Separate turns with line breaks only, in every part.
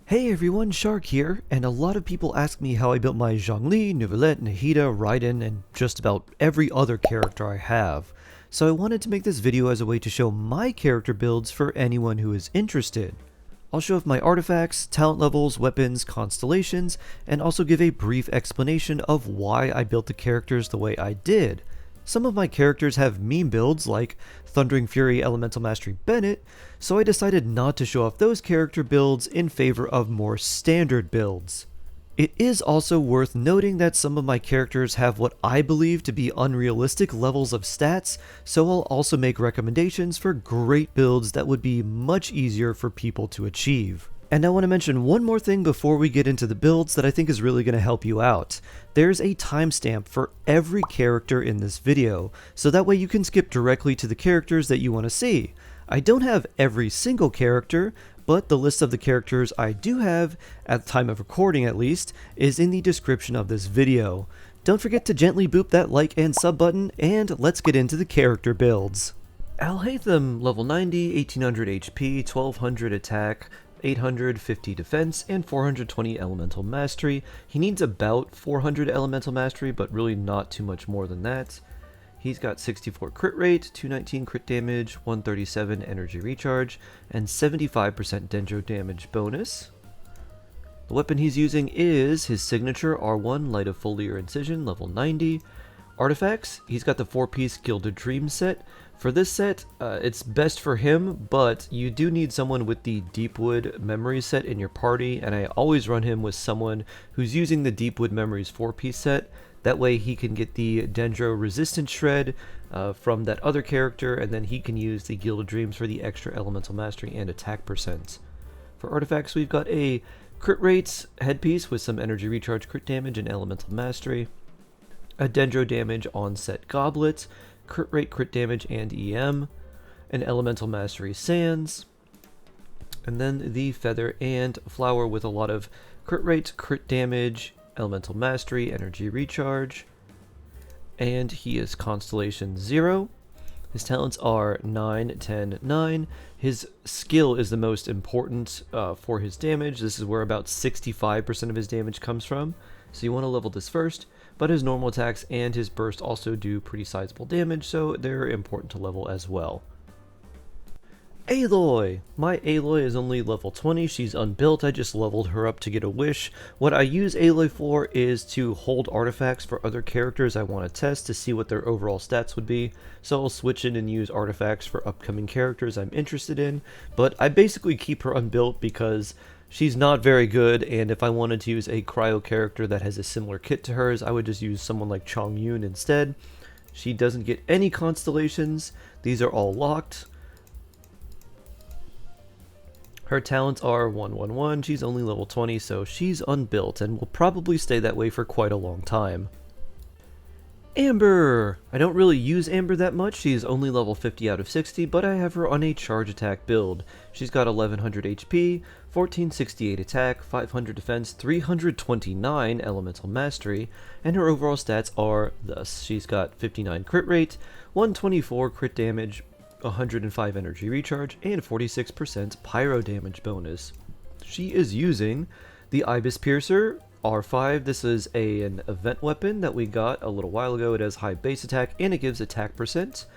Hey everyone, Shark here, and a lot of people ask me how I built my Zhongli, Neuvillette, Nahida, Raiden, and just about every other character I have. So I wanted to make this video as a way to show my character builds for anyone who is interested. I'll show off my artifacts, talent levels, weapons, constellations, and also give a brief explanation of why I built the characters the way I did. Some of my characters have meme builds like Thundering Fury Elemental Mastery Bennett, so I decided not to show off those character builds in favor of more standard builds. It is also worth noting that some of my characters have what I believe to be unrealistic levels of stats, so I'll also make recommendations for great builds that would be much easier for people to achieve. And I want to mention one more thing before we get into the builds that I think is really going to help you out. There's a timestamp for every character in this video, so that way you can skip directly to the characters that you want to see. I don't have every single character, but the list of the characters I do have, at the time of recording at least, is in the description of this video. Don't forget to gently boop that like and sub button, and let's get into the character builds. Alhaitham, level 90, 1800 HP, 1200 attack, 850 defense, and 420 elemental mastery. He needs about 400 elemental mastery, but really not too much more than that. He's got 64 crit rate, 219 crit damage, 137 energy recharge, and 75% dendro damage bonus. The weapon he's using is his signature R1 Light of Foliar Incision, level 90. Artifacts, he's got the 4-piece Gilded Dream set. For this set, it's best for him, but you do need someone with the Deepwood Memories set in your party, and I always run him with someone who's using the Deepwood Memories 4-piece set. That way he can get the Dendro Resistance Shred from that other character, and then he can use the Gilded Dreams for the extra Elemental Mastery and attack percent. For artifacts, we've got a Crit Rate headpiece with some energy recharge, crit damage, and Elemental Mastery. A Dendro Damage Onset Goblet, crit rate, crit damage, and EM, an Elemental Mastery Sands, and then the Feather and Flower with a lot of crit rate, crit damage, Elemental Mastery, energy recharge, and he is Constellation 0. His talents are 9, 10, 9. His skill is the most important for his damage. This is where about 65% of his damage comes from, so you want to level this first. But his normal attacks and his burst also do pretty sizable damage, so they're important to level as well. Aloy! My Aloy is only level 20, she's unbuilt, I just leveled her up to get a wish. What I use Aloy for is to hold artifacts for other characters I want to test to see what their overall stats would be, so I'll switch in and use artifacts for upcoming characters I'm interested in, but I basically keep her unbuilt because she's not very good, and if I wanted to use a cryo character that has a similar kit to hers, I would just use someone like Chongyun instead. She doesn't get any constellations, these are all locked. Her talents are 111, she's only level 20, so she's unbuilt and will probably stay that way for quite a long time. Amber! I don't really use Amber that much, she's only level 50 out of 60, but I have her on a charge attack build. She's got 1100 HP, 1468 attack, 500 defense, 329 elemental mastery, and her overall stats are thus. She's got 59 crit rate, 124 crit damage, 105 energy recharge, and 46% pyro damage bonus. She is using the Ibis Piercer R5. This is an event weapon that we got a little while ago. It has high base attack and it gives attack percent.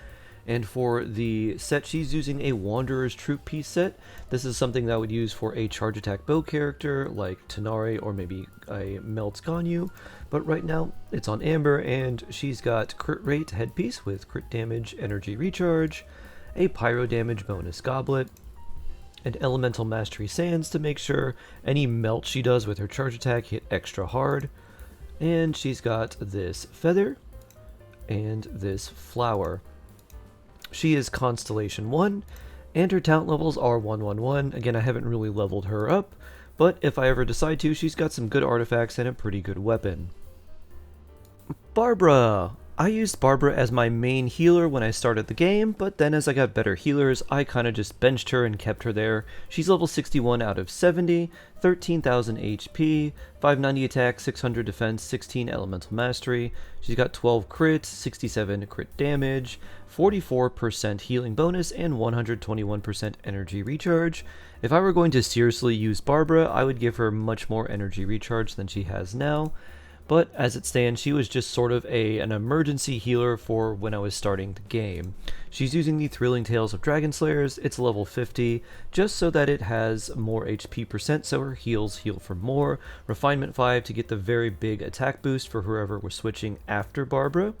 And for the set, she's using a Wanderer's Troop piece set. This is something that I would use for a charge attack bow character like Tanare or maybe a Melt Ganyu. But right now it's on Amber, and she's got crit rate headpiece with crit damage, energy recharge, a pyro damage bonus goblet, and elemental mastery sands to make sure any melt she does with her charge attack hit extra hard. And she's got this feather and this flower. She is Constellation 1, and her talent levels are 111. Again, I haven't really leveled her up, but if I ever decide to, she's got some good artifacts and a pretty good weapon. Barbara! I used Barbara as my main healer when I started the game, but then as I got better healers, I kinda just benched her and kept her there. She's level 61 out of 70, 13,000 HP, 590 attack, 600 defense, 16 elemental mastery. She's got 12 crit, 67 crit damage, 44% healing bonus, and 121% energy recharge. If I were going to seriously use Barbara, I would give her much more energy recharge than she has now, but as it stands, she was just sort of an emergency healer for when I was starting the game. She's using the Thrilling Tales of Dragon Slayers, it's level 50, just so that it has more HP percent, so her heals heal for more, Refinement 5 to get the very big attack boost for whoever was switching after Barbara.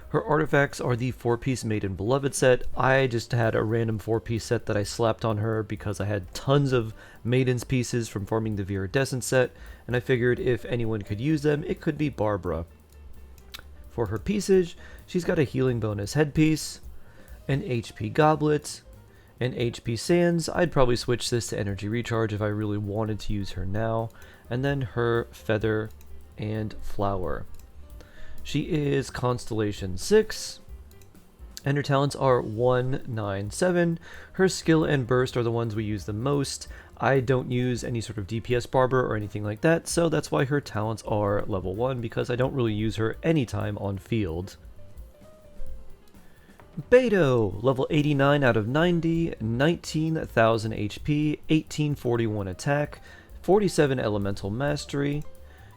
Her artifacts are the 4-piece Maiden Beloved set. I just had a random 4-piece set that I slapped on her because I had tons of Maiden's pieces from farming the Viridescent set, and I figured if anyone could use them, it could be Barbara. For her pieces, she's got a healing bonus headpiece, an HP goblet, an HP sands. I'd probably switch this to energy recharge if I really wanted to use her now, and then her feather and flower. She is Constellation 6, and her talents are 1, 9, 7. Her skill and burst are the ones we use the most. I don't use any sort of DPS Barbara or anything like that, so that's why her talents are level 1, because I don't really use her anytime on field. Beidou, level 89 out of 90, 19,000 HP, 1841 attack, 47 elemental mastery.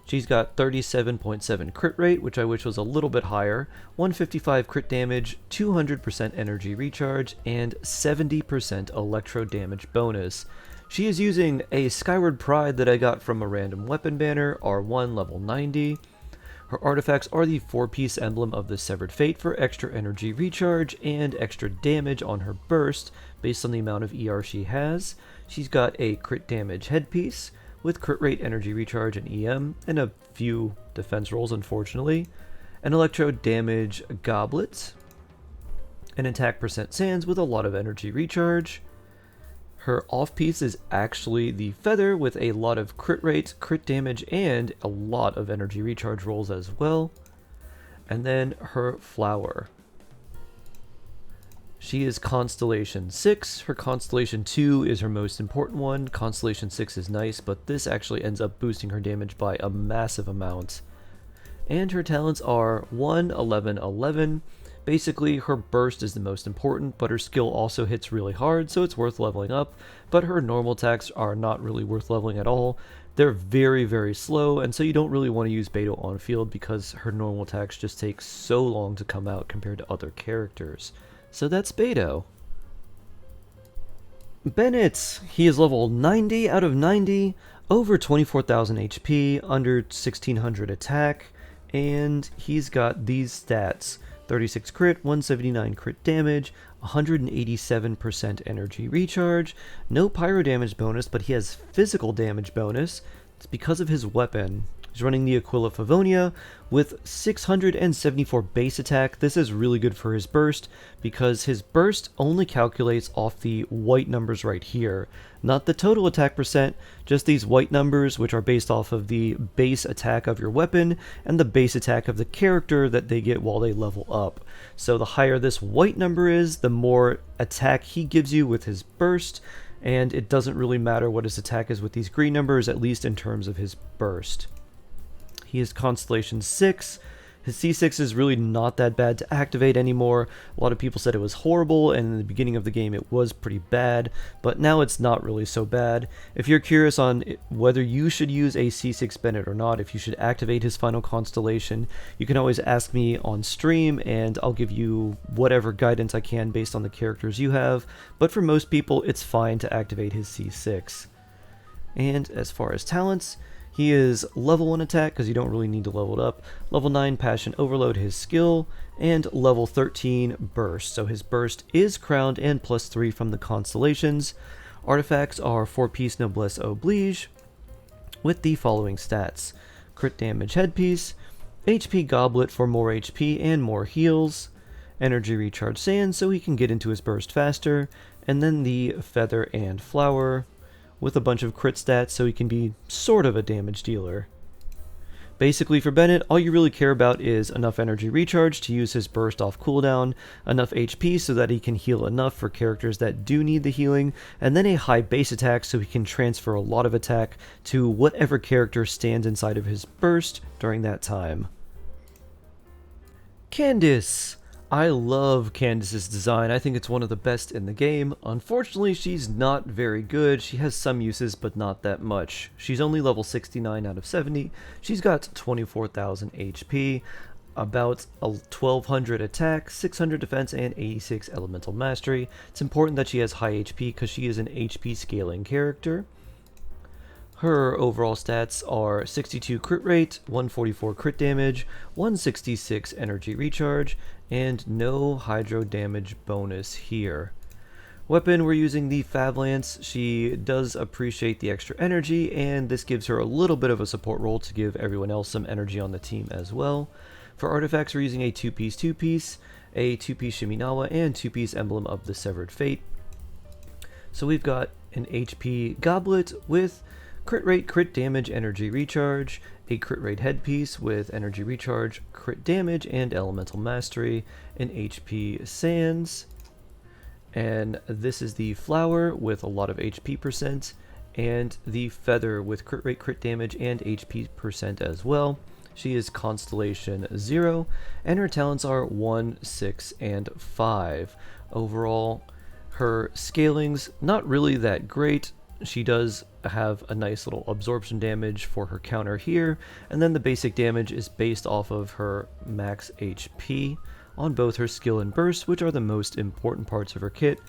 She's got 37.7 crit rate, which I wish was a little bit higher, 155 crit damage, 200% energy recharge, and 70% electro damage bonus. She is using a Skyward Pride that I got from a random weapon banner, R1 level 90. Her artifacts are the 4-piece emblem of the Severed Fate for extra energy recharge and extra damage on her burst based on the amount of ER she has. She's got a crit damage headpiece with crit rate, energy recharge, and EM, and a few defense rolls, unfortunately. An electro damage goblet, an attack percent sands with a lot of energy recharge. Her off-piece is actually the feather with a lot of crit rate, crit damage, and a lot of energy recharge rolls as well. And then her flower. She is Constellation 6. Her Constellation 2 is her most important one. Constellation 6 is nice, but this actually ends up boosting her damage by a massive amount. And her talents are 1, 11, 11. Basically, her burst is the most important, but her skill also hits really hard, so it's worth leveling up. But her normal attacks are not really worth leveling at all. They're very, very slow, and so you don't really want to use Beidou on field because her normal attacks just take so long to come out compared to other characters. So that's Beidou. Bennett, he is level 90 out of 90, over 24,000 HP, under 1600 attack, and he's got these stats: 36 crit, 179 crit damage, 187% energy recharge, no pyro damage bonus, but he has physical damage bonus. It's because of his weapon. He's running the Aquila Favonia with 674 base attack. This is really good for his burst because his burst only calculates off the white numbers right here, not the total attack percent, just these white numbers, which are based off of the base attack of your weapon and the base attack of the character that they get while they level up. So the higher this white number is, the more attack he gives you with his burst, and it doesn't really matter what his attack is with these green numbers, at least in terms of his burst. He is Constellation 6. His C6 is really not that bad to activate anymore. A lot of people said it was horrible, and in the beginning of the game it was pretty bad, but now it's not really so bad. If you're curious on whether you should use a C6 Bennett or not, if you should activate his final constellation, you can always ask me on stream, and I'll give you whatever guidance I can based on the characters you have, but for most people it's fine to activate his C6. And as far as talents, he is level 1 attack because you don't really need to level it up, level 9 passion overload his skill, and level 13 burst. So his burst is crowned and +3 from the constellations. Artifacts are 4-piece noblesse oblige with the following stats: crit damage headpiece, HP goblet for more HP and more heals, energy recharge sand so he can get into his burst faster, and then the feather and flower with a bunch of crit stats so he can be sort of a damage dealer. Basically for Bennett, all you really care about is enough energy recharge to use his burst off cooldown, enough HP so that he can heal enough for characters that do need the healing, and then a high base attack so he can transfer a lot of attack to whatever character stands inside of his burst during that time. Candace, I love Candace's design. I think it's one of the best in the game. Unfortunately, she's not very good. She has some uses, but not that much. She's only level 69 out of 70. She's got 24,000 HP, about 1200 attack, 600 defense, and 86 elemental mastery. It's important that she has high HP because she is an HP scaling character. Her overall stats are 62 crit rate, 144 crit damage, 166 energy recharge, and no hydro damage bonus here. Weapon, we're using the Fab Lance. She does appreciate the extra energy, and this gives her a little bit of a support role to give everyone else some energy on the team as well. For artifacts, we're using a 2-piece, a 2-piece Shiminawa, and 2-piece Emblem of the Severed Fate. So we've got an HP Goblet with crit rate, crit damage, energy recharge, a crit rate headpiece with energy recharge, crit damage, and elemental mastery, an HP Sands, and this is the flower with a lot of HP percent, and the feather with crit rate, crit damage, and HP percent as well. She is Constellation 0, and her talents are 1, 6, and 5. Overall, her scaling's not really that great. She does have a nice little absorption damage for her counter here, and then the basic damage is based off of her max HP on both her skill and burst, which are the most important parts of her kit,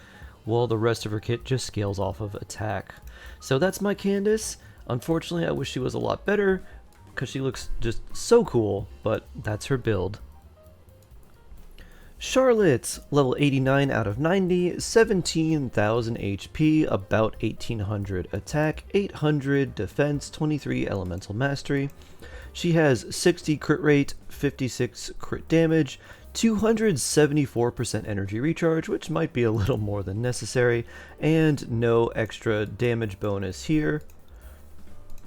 while the rest of her kit just scales off of attack. So that's my Candace. Unfortunately, I wish she was a lot better, because she looks just so cool, but that's her build. Charlotte, level 89 out of 90, 17,000 HP, about 1800 attack, 800 defense, 23 elemental mastery. She has 60 crit rate, 56 crit damage, 274% energy recharge, which might be a little more than necessary, and no extra damage bonus here.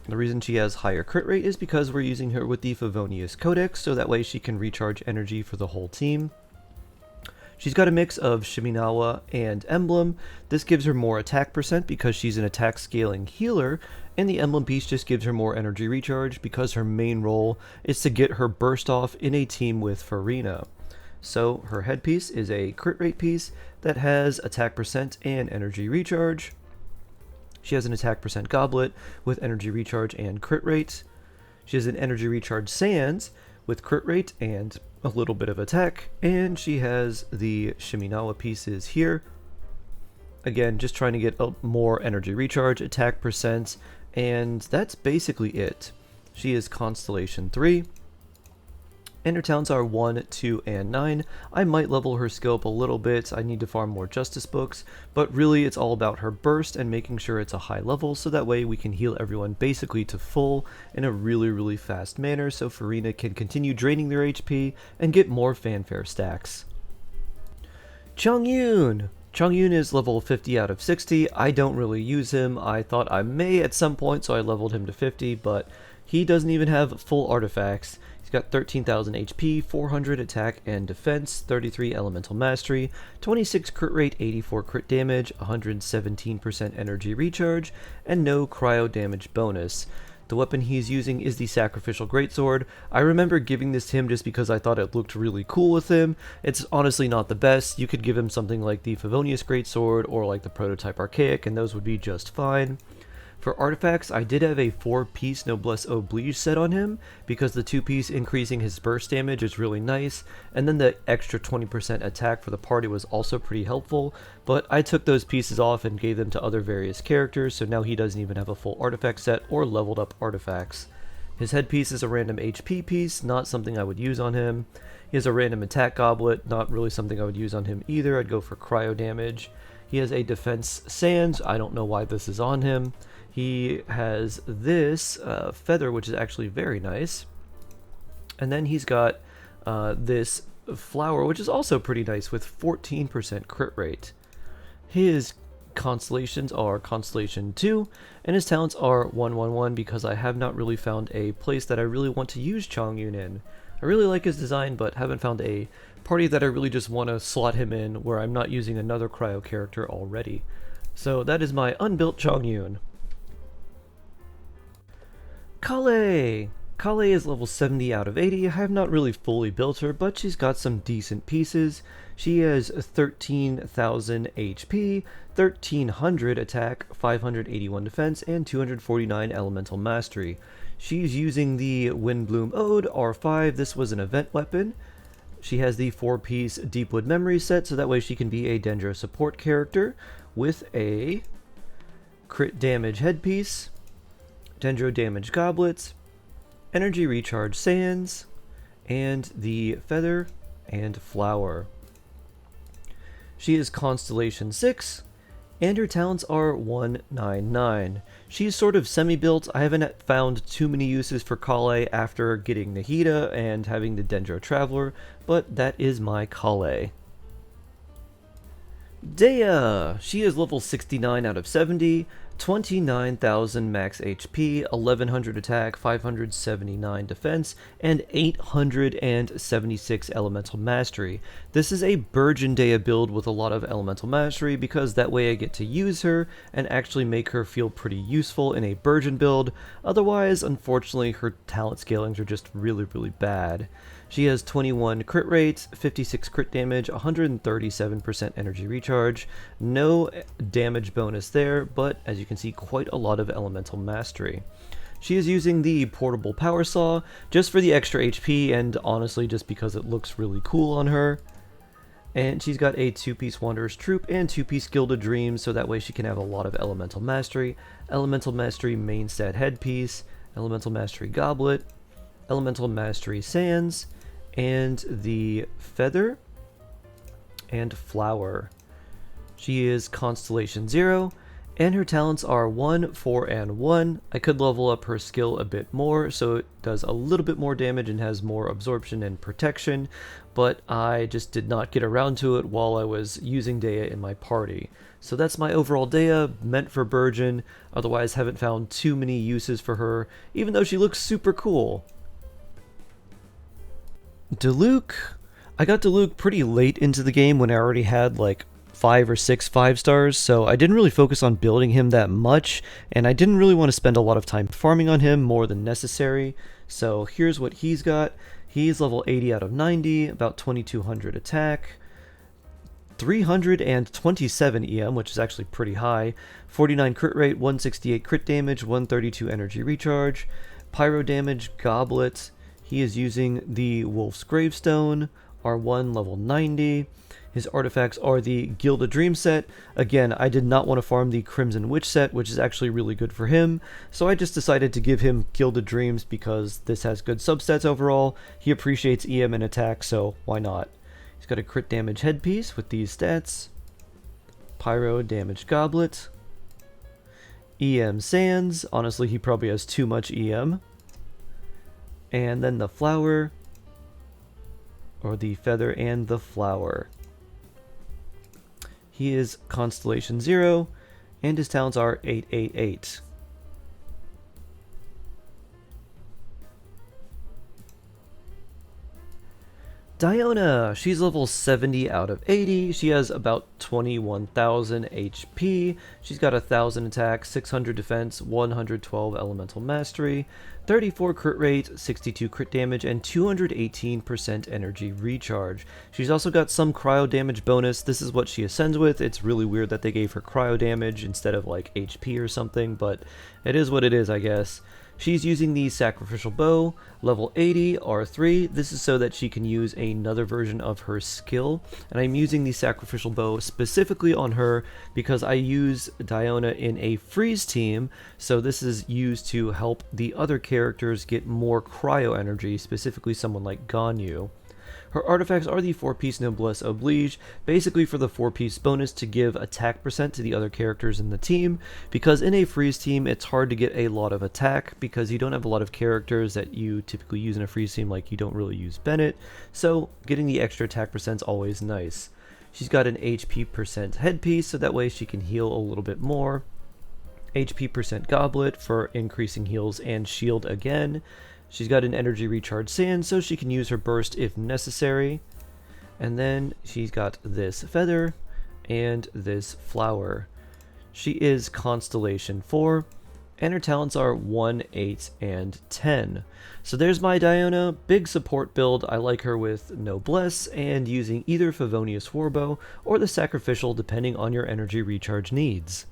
The reason she has higher crit rate is because we're using her with the Favonius Codex, so that way she can recharge energy for the whole team. She's got a mix of Shiminawa and Emblem. This gives her more attack percent because she's an attack scaling healer, and the Emblem piece just gives her more energy recharge because her main role is to get her burst off in a team with Furina. So her headpiece is a crit rate piece that has attack percent and energy recharge. She has an attack percent goblet with energy recharge and crit rate. She has an energy recharge Sands with crit rate and a little bit of attack, and she has the Shiminawa pieces here. Again, just trying to get more energy recharge, attack percent, and that's basically it. She is Constellation 3, and her talents are 1, 2, and 9. I might level her skill up a little bit. I need to farm more Justice books, but really it's all about her burst and making sure it's a high level, so that way we can heal everyone basically to full in a really fast manner, so Furina can continue draining their HP and get more fanfare stacks. Chongyun! Chongyun is level 50 out of 60. I don't really use him. I thought I may at some point, so I leveled him to 50, but he doesn't even have full artifacts. He's got 13,000 HP, 400 attack and defense, 33 elemental mastery, 26 crit rate, 84 crit damage, 117% energy recharge, and no cryo damage bonus. The weapon he's using is the Sacrificial Greatsword. I remember giving this to him just because I thought it looked really cool with him. It's honestly not the best. You could give him something like the Favonius Greatsword or like the Prototype Archaic, and those would be just fine. For artifacts, I did have a 4-piece Noblesse Oblige set on him, because the 2-piece increasing his burst damage is really nice, and then the extra 20% attack for the party was also pretty helpful, but I took those pieces off and gave them to other various characters, so now he doesn't even have a full artifact set or leveled up artifacts. His headpiece is a random HP piece, not something I would use on him. He has a random attack goblet, not really something I would use on him either. I'd go for cryo damage. He has a defense Sands, I don't know why this is on him. He has this feather, which is actually very nice. And then he's got this flower, which is also pretty nice with 14% crit rate. His constellations are Constellation 2, and his talents are 111 because I have not really found a place that I really want to use Chongyun in. I really like his design, but haven't found a party that I really just want to slot him in where I'm not using another cryo character already. So that is my unbuilt Chongyun. Collei! Collei is level 70 out of 80. I have not really fully built her, but she's got some decent pieces. She has 13,000 HP, 1300 attack, 581 defense, and 249 elemental mastery. She's using the Windbloom Ode R5. This was an event weapon. She has the 4-piece Deepwood memory set, so that way she can be a Dendro support character with a crit damage headpiece, Dendro damage goblets, energy recharge sands, and the feather and flower. She is Constellation 6, and her talents are 199. She's sort of semi-built. I haven't found too many uses for Collei after getting Nahida and having the Dendro Traveler, but that is my Collei. Dehya! She is level 69 out of 70, 29,000 max HP, 1100 attack, 579 defense, and 876 elemental mastery. This is a Burgeon Dehya build with a lot of elemental mastery because that way I get to use her and actually make her feel pretty useful in a Burgeon build. Otherwise, unfortunately, her talent scalings are just really bad. She has 21 crit rates, 56 crit damage, 137% energy recharge, no damage bonus there, but as you can see, quite a lot of elemental mastery. She is using the portable power saw just for the extra HP and honestly just because it looks really cool on her. And she's got a 2-piece Wanderer's Troop and 2-piece Gilded Dreams, so that way she can have a lot of elemental mastery. Elemental mastery main stat headpiece, elemental mastery goblet, elemental mastery sands, and the feather and flower. She is Constellation 0, and her talents are 1, 4, and 1. I could level up her skill a bit more, so it does a little bit more damage and has more absorption and protection, but I just did not get around to it while I was using Dehya in my party. So that's my overall Dehya, meant for Burgeon. Otherwise, haven't found too many uses for her, even though she looks super cool. Diluc. I got Diluc pretty late into the game when I already had like 5 or 6 5-stars, so I didn't really focus on building him that much, and I didn't really want to spend a lot of time farming on him more than necessary. So here's what he's got. He's level 80 out of 90, about 2200 attack, 327 EM, which is actually pretty high, 49 crit rate, 168 crit damage, 132 energy recharge, pyro damage, goblet. He is using the Wolf's Gravestone, R1 level 90. His artifacts are the Gilded Dream set. Again, I did not want to farm the Crimson Witch set, which is actually really good for him, so I just decided to give him Gilded Dreams because this has good substats overall. He appreciates EM and attack, so why not? He's got a crit damage headpiece with these stats, pyro damage goblet, EM sands. Honestly, he probably has too much EM. And then the flower, or the feather and the flower. He is Constellation 0, and his talents are 888. Diona, she's level 70 out of 80. She has about 21,000 HP. She's got 1,000 attack, 600 defense, 112 elemental mastery, 34 crit rate, 62 crit damage, and 218% energy recharge. She's also got some cryo damage bonus. This is what she ascends with. It's really weird that they gave her cryo damage instead of like HP or something, but it is what it is, I guess. She's using the Sacrificial Bow, level 80, R3. This is so that she can use another version of her skill, and I'm using the Sacrificial Bow specifically on her because I use Diona in a freeze team, so this is used to help the other characters get more cryo energy, specifically someone like Ganyu. Her artifacts are the 4-piece Noblesse Oblige, basically for the 4-piece bonus to give attack percent to the other characters in the team, because in a freeze team it's hard to get a lot of attack because you don't have a lot of characters that you typically use in a freeze team, like you don't really use Bennett, so getting the extra attack percent is always nice. She's got an HP percent headpiece, so that way she can heal a little bit more. HP percent goblet for increasing heals and shield again. She's got an energy recharge sand, so she can use her burst if necessary. And then she's got this feather and this flower. She is Constellation 4, and her talents are 1, 8, and 10. So there's my Diona, big support build. I like her with Noblesse and using either Favonius Warbow or the Sacrificial depending on your energy recharge needs.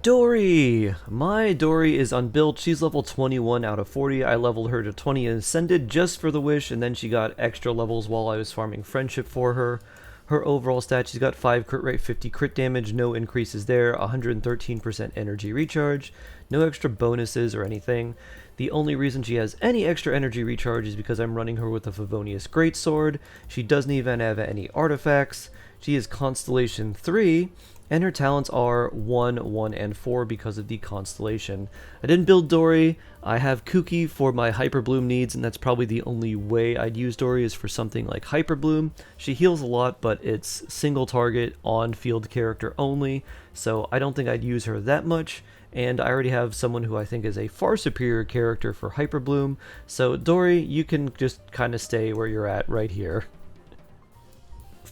Dori! My Dori is unbuilt. She's level 21 out of 40. I leveled her to 20 and Ascended just for the wish, and then she got extra levels while I was farming friendship for her. Her overall stats, she's got 5 crit rate, 50 crit damage, no increases there, 113% energy recharge, no extra bonuses or anything. The only reason she has any extra energy recharge is because I'm running her with a Favonius Greatsword. She doesn't even have any artifacts. She is Constellation 3, and her talents are 1, 1, and 4 because of the Constellation. I didn't build Dori. I have Qiqi for my Hyper Bloom needs, and that's probably the only way I'd use Dori is for something like Hyper Bloom. She heals a lot, but it's single target, on-field character only, so I don't think I'd use her that much. And I already have someone who I think is a far superior character for Hyper Bloom, so Dori, you can just kind of stay where you're at right here.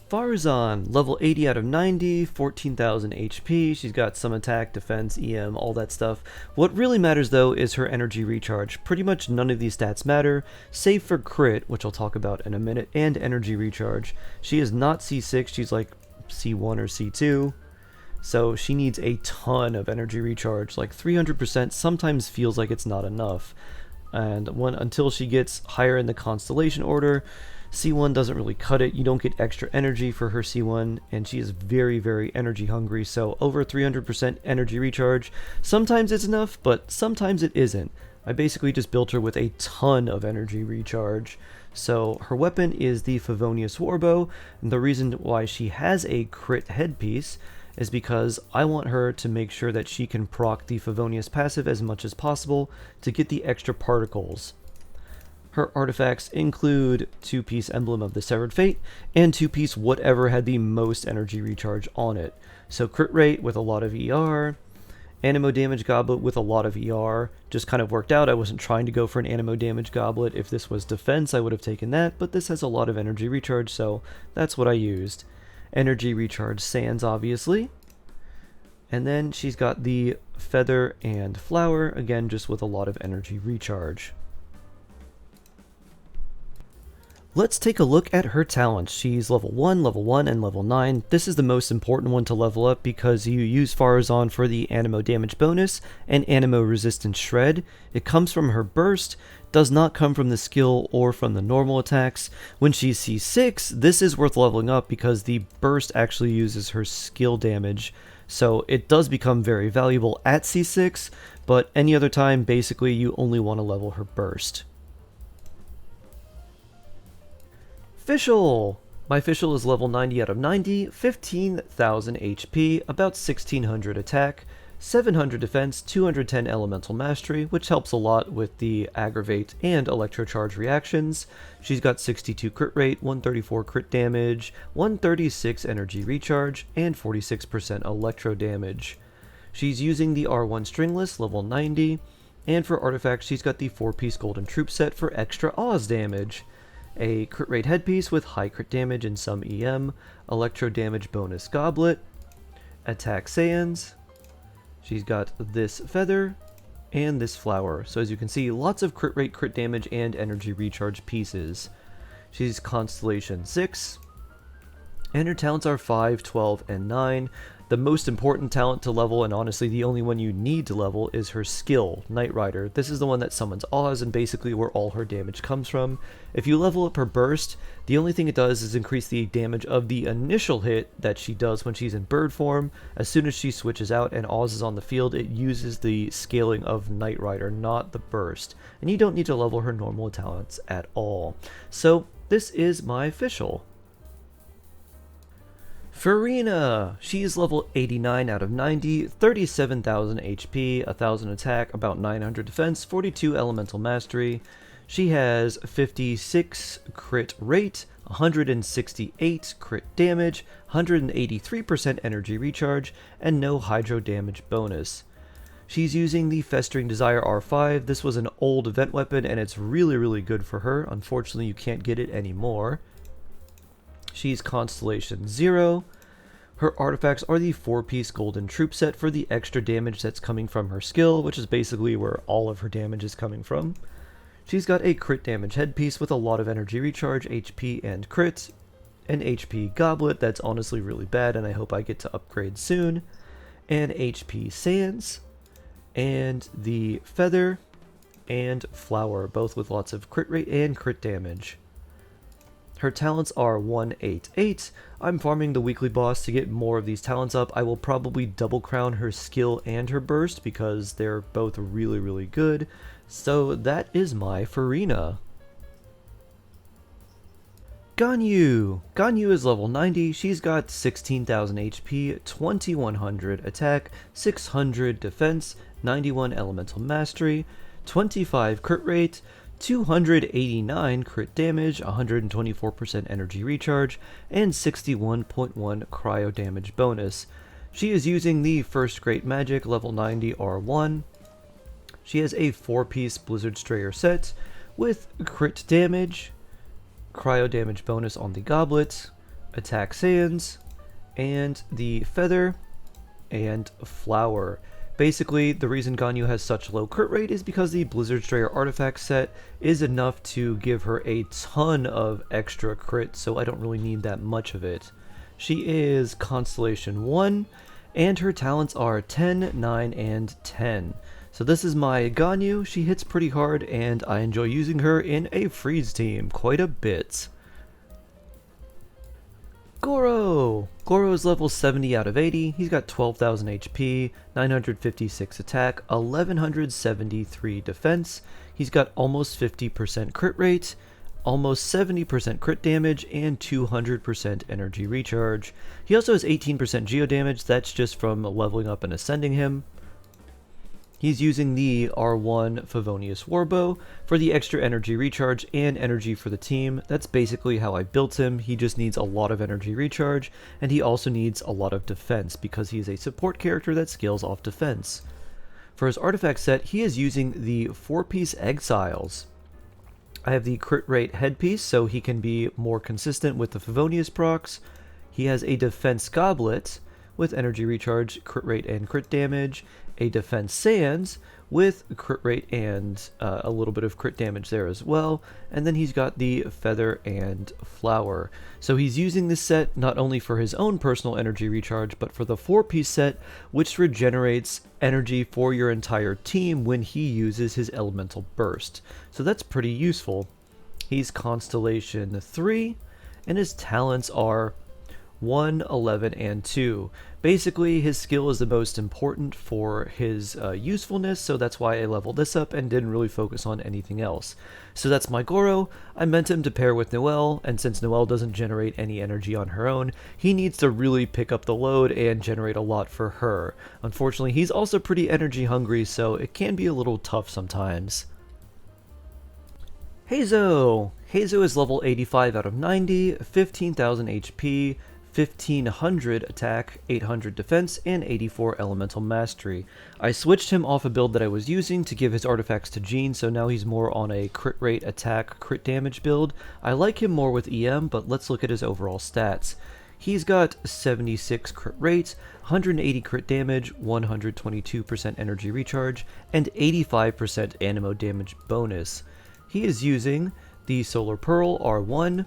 Faruzan, level 80 out of 90, 14,000 HP. She's got some attack, defense, EM, all that stuff. What really matters though is her energy recharge. Pretty much none of these stats matter, save for crit, which I'll talk about in a minute, and energy recharge. She is not C6, she's like C1 or C2. So she needs a ton of energy recharge, like 300% sometimes feels like it's not enough. And until she gets higher in the constellation order, C1 doesn't really cut it. You don't get extra energy for her C1, and she is very, very energy hungry, so over 300% energy recharge. Sometimes it's enough, but sometimes it isn't. I basically just built her with a ton of energy recharge. So her weapon is the Favonius Warbow, and the reason why she has a crit headpiece is because I want her to make sure that she can proc the Favonius passive as much as possible to get the extra particles. Her artifacts include 2-piece Emblem of the Severed Fate and 2-piece whatever had the most energy recharge on it. So crit rate with a lot of ER, Animo Damage Goblet with a lot of ER, just kind of worked out. I wasn't trying to go for an Animo Damage Goblet. If this was defense, I would have taken that, but this has a lot of energy recharge, so that's what I used. Energy recharge sands, obviously. And then she's got the Feather and Flower, again, just with a lot of energy recharge. Let's take a look at her talents. She's level 1, and level 9. This is the most important one to level up because you use Faruzan for the Animo Damage bonus and Animo Resistance Shred. It comes from her burst, does not come from the skill or from the normal attacks. When she's C6, this is worth leveling up because the burst actually uses her skill damage. So it does become very valuable at C6, but any other time, basically, you only want to level her burst. Fischl! My Fischl is level 90 out of 90, 15,000 HP, about 1600 attack, 700 defense, 210 elemental mastery, which helps a lot with the aggravate and electrocharge reactions. She's got 62 crit rate, 134 crit damage, 136 energy recharge, and 46% electro damage. She's using the R1 stringless, level 90, and for artifacts she's got the 4-piece golden troop set for extra Oz damage. A crit rate headpiece with high crit damage and some EM, electro damage bonus goblet, attack sands. She's got this feather and this flower. So as you can see, lots of crit rate, crit damage, and energy recharge pieces. She's Constellation 6, and her talents are 5, 12, and 9. The most important talent to level, and honestly the only one you need to level, is her skill, Knight Rider. This is the one that summons Oz and basically where all her damage comes from. If you level up her burst, the only thing it does is increase the damage of the initial hit that she does when she's in bird form. As soon as she switches out and Oz is on the field, it uses the scaling of Knight Rider, not the burst. And you don't need to level her normal talents at all. So this is my Fischl. Furina! She is level 89 out of 90, 37,000 HP, 1000 attack, about 900 defense, 42 elemental mastery. She has 56 crit rate, 168 crit damage, 183% energy recharge, and no hydro damage bonus. She's using the Festering Desire R5. This was an old event weapon and it's really good for her. Unfortunately, you can't get it anymore. She's Constellation 0, Her artifacts are the 4-piece golden troop set for the extra damage that's coming from her skill, which is basically where all of her damage is coming from. She's got a crit damage headpiece with a lot of energy recharge, HP, and crit. An HP goblet that's honestly really bad and I hope I get to upgrade soon. An HP sands. And the feather and flower, both with lots of crit rate and crit damage. Her talents are 188. I'm farming the weekly boss to get more of these talents up. I will probably double crown her skill and her burst because they're both really good. So that is my Furina. Ganyu! Ganyu is level 90, she's got 16,000 HP, 2100 attack, 600 defense, 91 elemental mastery, 25 crit rate, 289 crit damage, 124% energy recharge, and 61.1 cryo damage bonus. She is using the first great magic level 90 R1. She has a 4-piece Blizzard Strayer set with crit damage, cryo damage bonus on the goblet, attack sands, and the feather and flower. Basically, the reason Ganyu has such low crit rate is because the Blizzard Strayer artifact set is enough to give her a ton of extra crit, so I don't really need that much of it. She is Constellation 1, and her talents are 10, 9, and 10. So this is my Ganyu. She hits pretty hard, and I enjoy using her in a freeze team quite a bit. Gorou! Gorou is level 70 out of 80, he's got 12,000 HP, 956 attack, 1173 defense, he's got almost 50% crit rate, almost 70% crit damage, and 200% energy recharge. He also has 18% geo damage, that's just from leveling up and ascending him. He's using the R1 Favonius Warbow for the extra energy recharge and energy for the team. That's basically how I built him. He just needs a lot of energy recharge, and he also needs a lot of defense because he's a support character that scales off defense. For his artifact set, he is using the 4-piece Exiles. I have the crit rate headpiece, so he can be more consistent with the Favonius procs. He has a defense goblet with energy recharge, crit rate, and crit damage, a defense sands with crit rate and a little bit of crit damage there as well, and then he's got the feather and flower. So he's using this set not only for his own personal energy recharge, but for the 4-piece set, which regenerates energy for your entire team when he uses his elemental burst. So that's pretty useful. He's Constellation 3, and his talents are 1, 11, and 2. Basically, his skill is the most important for his usefulness, so that's why I leveled this up and didn't really focus on anything else. So that's my Gorou. I meant him to pair with Noelle, and since Noelle doesn't generate any energy on her own, he needs to really pick up the load and generate a lot for her. Unfortunately, he's also pretty energy hungry, so it can be a little tough sometimes. Heizou! Heizou is level 85 out of 90, 15,000 HP, 1500 attack, 800 defense, and 84 elemental mastery. I switched him off a build that I was using to give his artifacts to Jean, so now he's more on a crit rate attack, crit damage build. I like him more with EM, but let's look at his overall stats. He's got 76 crit rate, 180 crit damage, 122% energy recharge, and 85% animo damage bonus. He is using the Solar Pearl R1,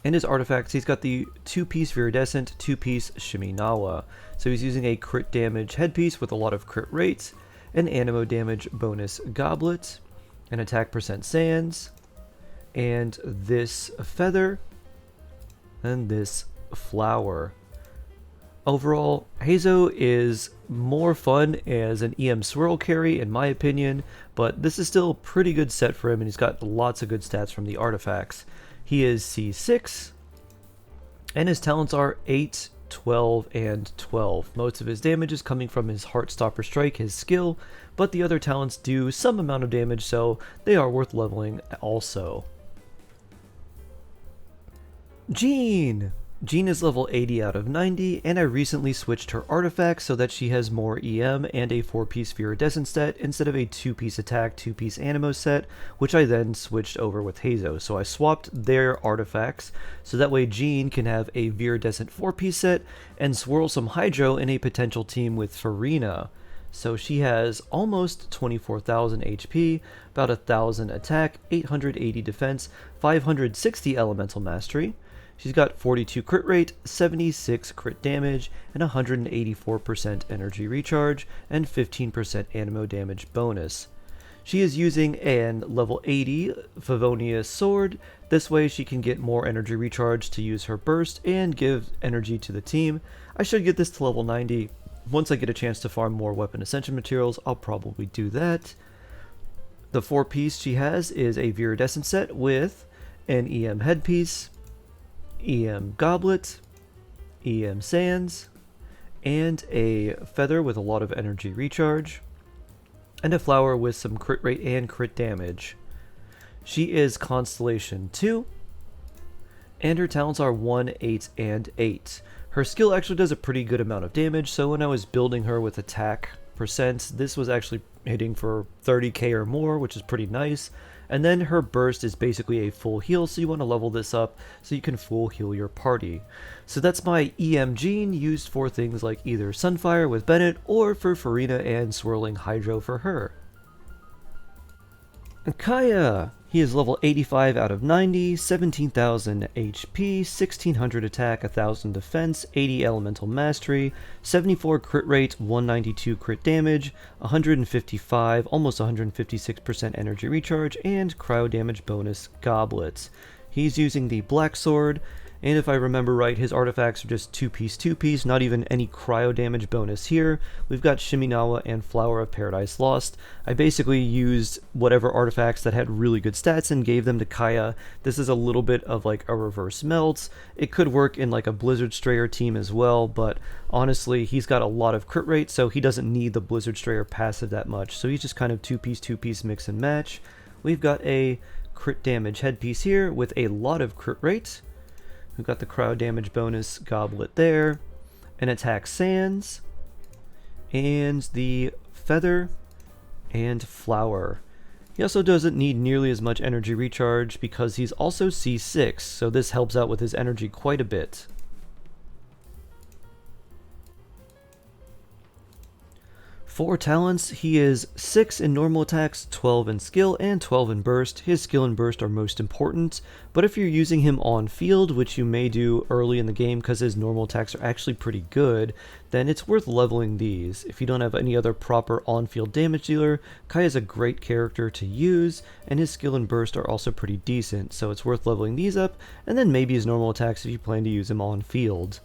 and his artifacts, he's got the 2-piece Viridescent, 2-piece Shiminawa. So he's using a crit damage headpiece with a lot of crit rates, an animo damage bonus goblet, an attack percent sands, and this feather, and this flower. Overall, Heizou is more fun as an EM swirl carry in my opinion, but this is still a pretty good set for him, and he's got lots of good stats from the artifacts. He is C6, and his talents are 8, 12, and 12. Most of his damage is coming from his Heartstopper Strike, his skill, but the other talents do some amount of damage, so they are worth leveling also. Jean! Jean is level 80 out of 90, and I recently switched her artifacts so that she has more EM and a 4-piece Viridescent set instead of a 2-piece attack, 2-piece Animo set, which I then switched over with Heizou. So I swapped their artifacts so that way Jean can have a Viridescent 4-piece set and swirl some Hydro in a potential team with Furina. So she has almost 24,000 HP, about 1,000 attack, 880 defense, 560 elemental mastery. She's got 42 crit rate, 76 crit damage, and 184% energy recharge, and 15% animo damage bonus. She is using an level 80 Favonius sword. This way she can get more energy recharge to use her burst and give energy to the team. I should get this to level 90. Once I get a chance to farm more weapon ascension materials, I'll probably do that. The 4-piece she has is a Viridescent set with an EM headpiece, EM goblet, EM sands, and a feather with a lot of energy recharge, and a flower with some crit rate and crit damage. She is Constellation 2, and her talents are 1, 8, and 8. Her skill actually does a pretty good amount of damage, so when I was building her with attack percent, this was actually hitting for 30k or more, which is pretty nice. And then her burst is basically a full heal, so you want to level this up so you can full heal your party. So that's my EM Jean, used for things like either Sunfire with Bennett or for Furina and swirling Hydro for her. Kaeya! He is level 85 out of 90, 17,000 HP, 1600 attack, 1000 defense, 80 elemental mastery, 74 crit rate, 192 crit damage, 155, almost 156% energy recharge, and cryo damage bonus goblets. He's using the black sword, and if I remember right, his artifacts are just 2-piece, not even any cryo damage bonus here. We've got Shiminawa and Flower of Paradise Lost. I basically used whatever artifacts that had really good stats and gave them to Kaeya. This is a little bit of like a reverse melt. It could work in like a Blizzard Strayer team as well, but honestly, he's got a lot of crit rate, so he doesn't need the Blizzard Strayer passive that much. So he's just kind of 2-piece mix and match. We've got a crit damage headpiece here with a lot of crit rate. We've got the cryo damage bonus goblet there, an attack sands, and the feather and flower. He also doesn't need nearly as much energy recharge because he's also C6, so this helps out with his energy quite a bit. For talents, he is 6 in normal attacks, 12 in skill, and 12 in burst. His skill and burst are most important, but if you're using him on field, which you may do early in the game because his normal attacks are actually pretty good, then it's worth leveling these. If you don't have any other proper on-field damage dealer, Kaeya is a great character to use, and his skill and burst are also pretty decent, so it's worth leveling these up, and then maybe his normal attacks if you plan to use him on field.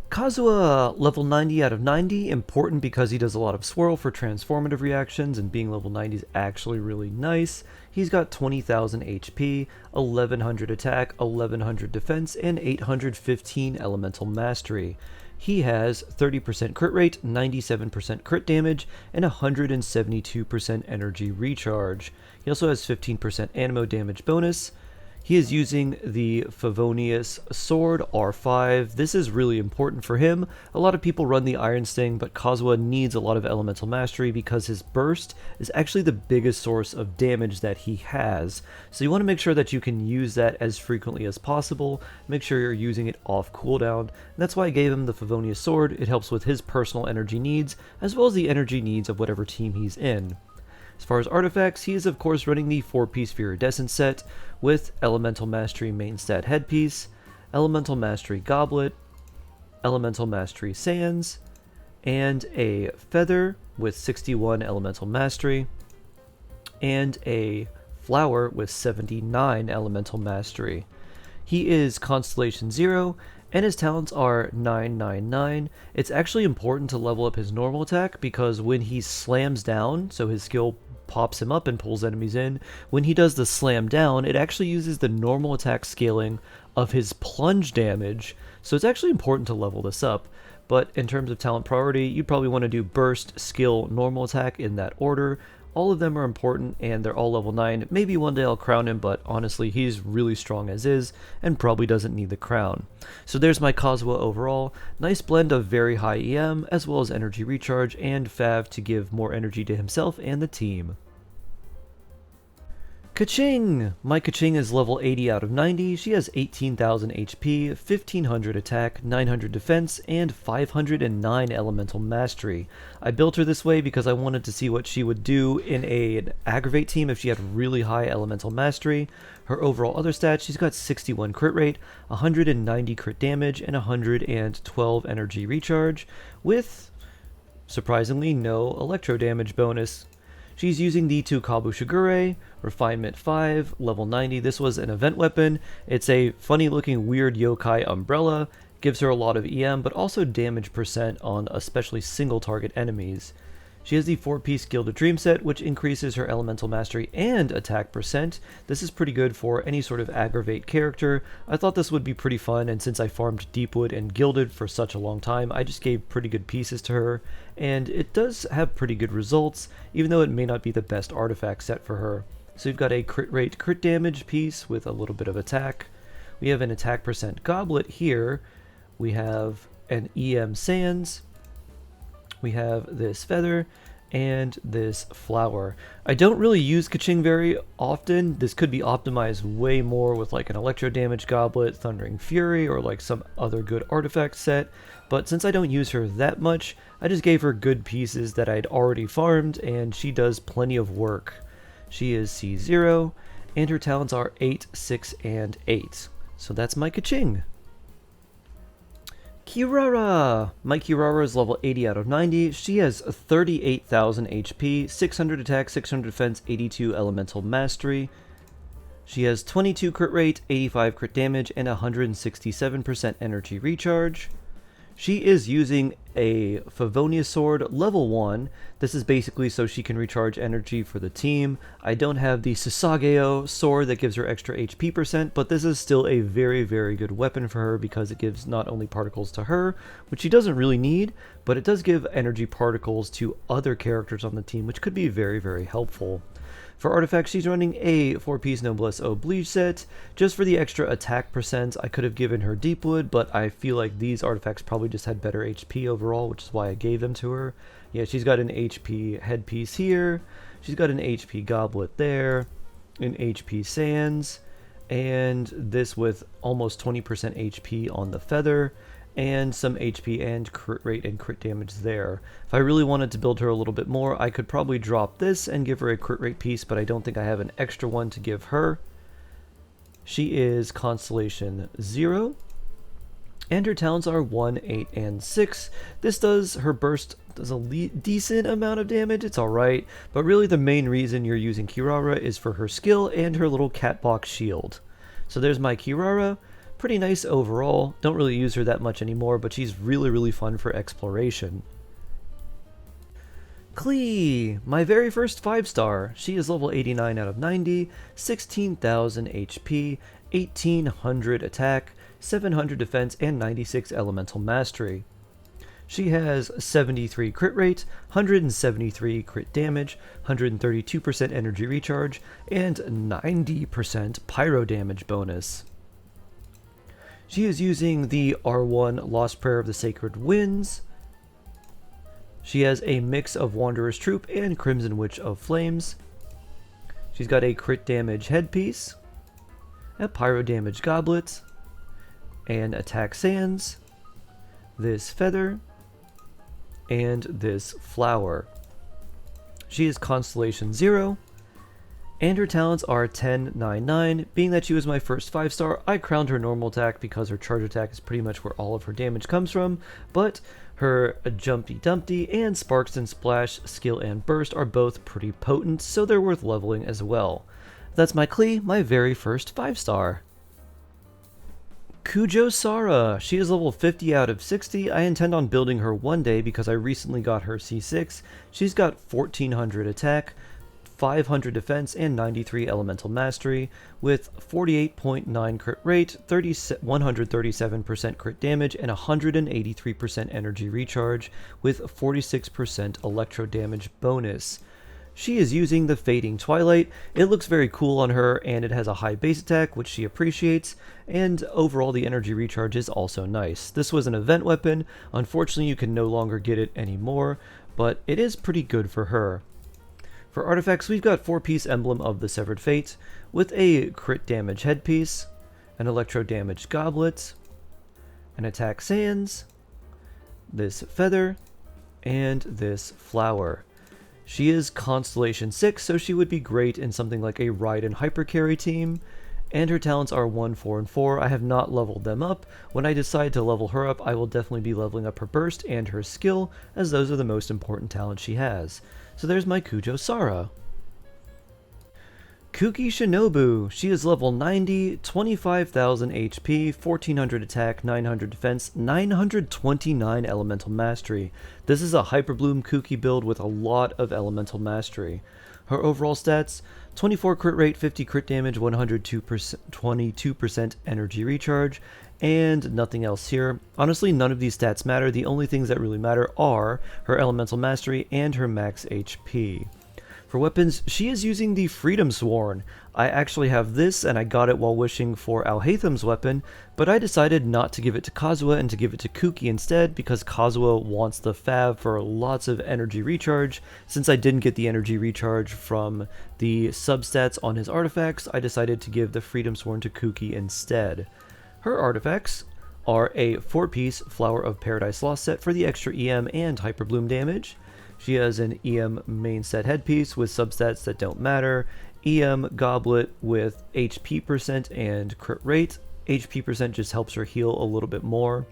Kazuha, level 90 out of 90, important because he does a lot of swirl for transformative reactions, and being level 90 is actually really nice. He's got 20,000 HP, 1100 attack, 1100 defense, and 815 elemental mastery. He has 30% crit rate, 97% crit damage, and 172% energy recharge. He also has 15% animo damage bonus. He is using the Favonius Sword R5. This is really important for him. A lot of people run the Iron Sting, but Kazuha needs a lot of elemental mastery because his burst is actually the biggest source of damage that he has. So you want to make sure that you can use that as frequently as possible. Make sure you're using it off cooldown. And that's why I gave him the Favonius Sword. It helps with his personal energy needs, as well as the energy needs of whatever team he's in. As far as artifacts, he is of course running the 4-piece Viridescent set with Elemental Mastery main stat headpiece, Elemental Mastery goblet, Elemental Mastery sands, and a feather with 61 Elemental Mastery, and a flower with 79 Elemental Mastery. He is Constellation 0, and his talents are 999. It's actually important to level up his normal attack because when he slams down, so his skill pops him up and pulls enemies in, when he does the slam down, it actually uses the normal attack scaling of his plunge damage, so it's actually important to level this up. But in terms of talent priority, you probably want to do burst, skill, normal attack in that order. All of them are important and they're all level 9. Maybe one day I'll crown him, but honestly he's really strong as is and probably doesn't need the crown. So there's my Kazuha overall. Nice blend of very high EM as well as energy recharge and Fav to give more energy to himself and the team. Keqing! My Keqing is level 80 out of 90, she has 18,000 HP, 1500 attack, 900 defense, and 509 elemental mastery. I built her this way because I wanted to see what she would do in an aggravate team if she had really high elemental mastery. Her overall other stats, she's got 61 crit rate, 190 crit damage, and 112 energy recharge, with, surprisingly, no electro damage bonus. She's using the Tukabu Shigure, Refinement 5, level 90. This was an event weapon. It's a funny looking weird yokai umbrella. Gives her a lot of EM, but also damage percent on especially single target enemies. She has the 4-piece Gilded Dream set, which increases her elemental mastery and attack percent. This is pretty good for any sort of aggravate character. I thought this would be pretty fun, and since I farmed Deepwood and Gilded for such a long time, I just gave pretty good pieces to her, and it does have pretty good results, even though it may not be the best artifact set for her. So we've got a crit rate, crit damage piece with a little bit of attack. We have an attack percent goblet here. We have an EM sands. We have this feather and this flower. I don't really use Keqing very often. This could be optimized way more with like an electro damage goblet, Thundering Fury, or like some other good artifact set. But since I don't use her that much, I just gave her good pieces that I'd already farmed, and she does plenty of work. She is C0, and her talents are 8, 6, and 8. So that's my Keqing. Kirara! My Kirara is level 80 out of 90. She has 38,000 HP, 600 attack, 600 defense, 82 elemental mastery. She has 22 crit rate, 85 crit damage, and 167% energy recharge. She is using a Favonius sword, level 1. This is basically so she can recharge energy for the team. I don't have the Sasageo sword that gives her extra HP percent, but this is still a very, very good weapon for her because it gives not only particles to her, which she doesn't really need, but it does give energy particles to other characters on the team, which could be very, very helpful. For artifacts, she's running a 4-piece Noblesse Oblige set. Just for the extra attack percent, I could have given her Deepwood, but I feel like these artifacts probably just had better HP overall, which is why I gave them to her. Yeah, she's got an HP headpiece here. She's got an HP goblet there, an HP sands, and this with almost 20% HP on the feather, and some HP and crit rate and crit damage there. If I really wanted to build her a little bit more, I could probably drop this and give her a crit rate piece, but I don't think I have an extra one to give her. She is Constellation 0, and her talents are 1, 8, and 6. This does, her burst does a decent amount of damage, it's alright, but really the main reason you're using Kirara is for her skill and her little cat box shield. So there's my Kirara. Pretty nice overall. Don't really use her that much anymore, but she's really, really fun for exploration. Klee, my very first 5-star. She is level 89 out of 90, 16,000 HP, 1800 attack, 700 defense, and 96 elemental mastery. She has 73 crit rate, 173 crit damage, 132% energy recharge, and 90% pyro damage bonus. She is using the R1 Lost Prayer of the Sacred Winds. She has a mix of Wanderer's Troop and Crimson Witch of Flames. She's got a crit damage headpiece, a pyro damage goblet, an attack sands, this feather, and this flower. She is Constellation 0. And her talents are 10, 9, 9. Being that she was my first 5-star, I crowned her normal attack because her charge attack is pretty much where all of her damage comes from, but her Jumpy Dumpty and Sparks and Splash skill and burst are both pretty potent, so they're worth leveling as well. That's my Klee, my very first 5-star. Kujo Sara. She is level 50 out of 60. I intend on building her one day because I recently got her C6. She's got 1400 attack, 500 defense, and 93 elemental mastery, with 48.9 crit rate, 137% crit damage, and 183% energy recharge, with 46% electro damage bonus. She is using the Fading Twilight. It looks very cool on her, and it has a high base attack, which she appreciates, and overall the energy recharge is also nice. This was an event weapon. Unfortunately, you can no longer get it anymore, but it is pretty good for her. For artifacts, we've got 4-piece Emblem of the Severed Fate, with a crit damage headpiece, an electro damage goblet, an attack sands, this feather, and this flower. She is Constellation 6, so she would be great in something like a Raiden Hypercarry team, and her talents are 1, 4, and 4. I have not leveled them up. When I decide to level her up, I will definitely be leveling up her burst and her skill, as those are the most important talents she has. So there's my Kujo Sara. Kuki Shinobu. She is level 90, 25,000 HP, 1400 attack, 900 defense, 929 elemental mastery. This is a Hyperbloom Kuki build with a lot of elemental mastery. Her overall stats: 24 crit rate, 50 crit damage, 102%, 22% energy recharge, and nothing else here. Honestly, none of these stats matter. The only things that really matter are her elemental mastery and her max HP. For weapons, she is using the Freedom Sworn. I actually have this, and I got it while wishing for Alhaitham's weapon, but I decided not to give it to Kazuha and to give it to Kuki instead, because Kazuha wants the Fab for lots of energy recharge. Since I didn't get the energy recharge from the substats on his artifacts, I decided to give the Freedom Sworn to Kuki instead. Her artifacts are a 4-piece Flower of Paradise Lost set for the extra EM and Hyperbloom damage. She has an EM main set headpiece with substats that don't matter, EM goblet with HP percent and crit rate. HP percent just helps her heal a little bit more.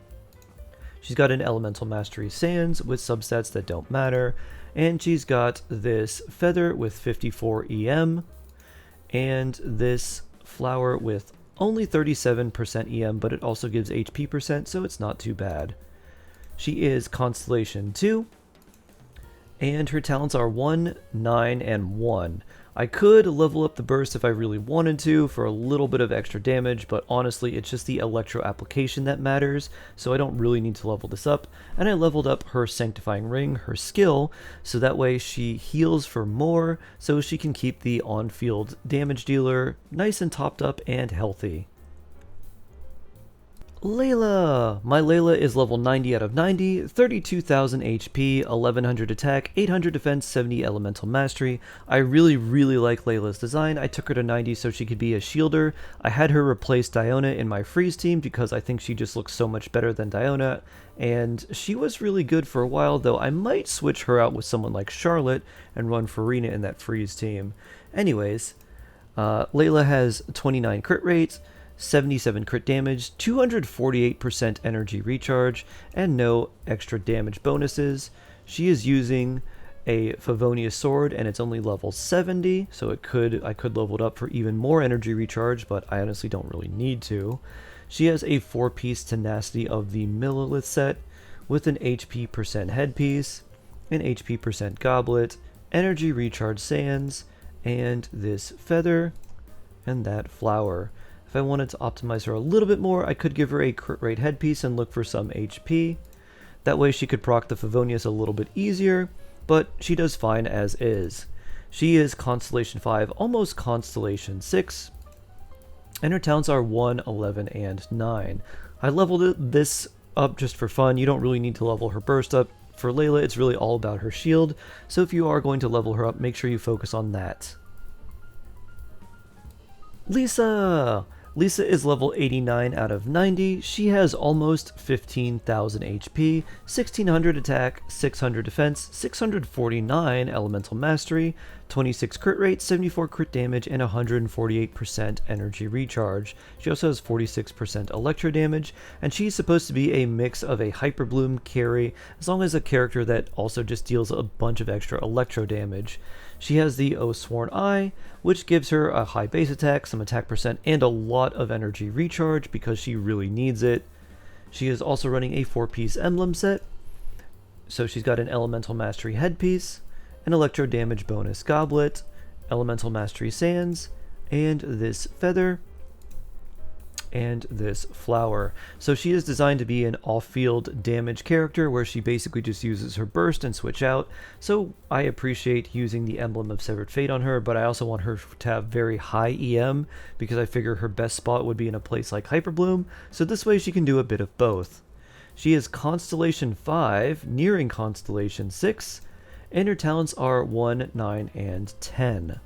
She's got an elemental mastery sands with substats that don't matter, and she's got this feather with 54 EM, and this flower with only 37% EM, but it also gives HP percent, so it's not too bad. She is Constellation 2. And her talents are 1, 9, and 1. I could level up the burst if I really wanted to for a little bit of extra damage, but honestly it's just the electro application that matters, so I don't really need to level this up. And I leveled up her Sanctifying Ring, her skill, so that way she heals for more, so she can keep the on-field damage dealer nice and topped up and healthy. Layla! My Layla is level 90 out of 90, 32,000 HP, 1100 attack, 800 defense, 70 elemental mastery. I really like Layla's design. I took her to 90 so she could be a shielder. I had her replace Diona in my freeze team because I think she just looks so much better than Diona, and she was really good for a while, though I might switch her out with someone like Charlotte and run Furina in that freeze team. Anyways, Layla has 29 crit rate, 77 crit damage, 248% energy recharge, and no extra damage bonuses. She is using a Favonius sword, and it's only level 70, so I could level it up for even more energy recharge, but I honestly don't really need to. She has a 4-piece Tenacity of the Millilith set with an HP percent headpiece, an HP percent goblet, energy recharge sands, and this feather, and that flower. If I wanted to optimize her a little bit more, I could give her a crit rate headpiece and look for some HP. That way she could proc the Favonius a little bit easier, but she does fine as is. She is Constellation 5, almost Constellation 6, and her talents are 1, 11, and 9. I leveled this up just for fun. You don't really need to level her burst up. For Layla, it's really all about her shield, so if you are going to level her up, make sure you focus on that. Lisa! Lisa is level 89 out of 90. She has almost 15,000 HP, 1600 attack, 600 defense, 649 elemental mastery, 26 crit rate, 74 crit damage, and 148% energy recharge. She also has 46% electro damage, and she's supposed to be a mix of a Hyperbloom carry, as long as a character that also just deals a bunch of extra electro damage. She has the Sworn Eye, which gives her a high base attack, some attack percent, and a lot of energy recharge because she really needs it. She is also running a 4-piece emblem set, so she's got an Elemental Mastery headpiece, an Electro Damage bonus goblet, Elemental Mastery sands, and this feather. and this flower. So she is designed to be an off-field damage character where she basically just uses her burst and switch out. So I appreciate using the Emblem of Severed Fate on her, but I also want her to have very high EM because I figure her best spot would be in a place like Hyperbloom, so this way she can do a bit of both. She is Constellation 5, nearing Constellation 6, and her talents are 1, 9, and 10.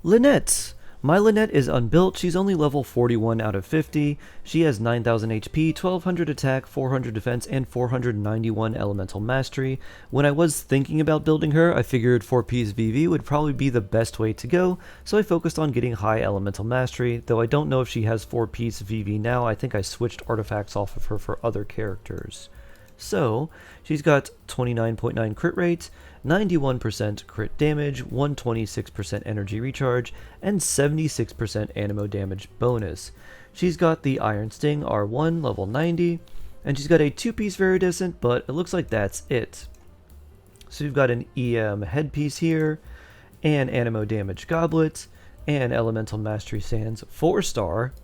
Lynette! My Lynette is unbuilt. She's only level 41 out of 50. She has 9,000 HP, 1200 attack, 400 defense, and 491 elemental mastery. When I was thinking about building her, I figured 4-piece VV would probably be the best way to go, so I focused on getting high elemental mastery, though I don't know if she has 4-piece VV now. I think I switched artifacts off of her for other characters. So, she's got 29.9 crit rate, 91% crit damage, 126% energy recharge, and 76% animo damage bonus. She's got the Iron Sting R1, level 90, and she's got a 2-piece Viridescent, but it looks like that's it. So you've got an EM headpiece here, an animo damage goblet, and elemental mastery sands 4-star,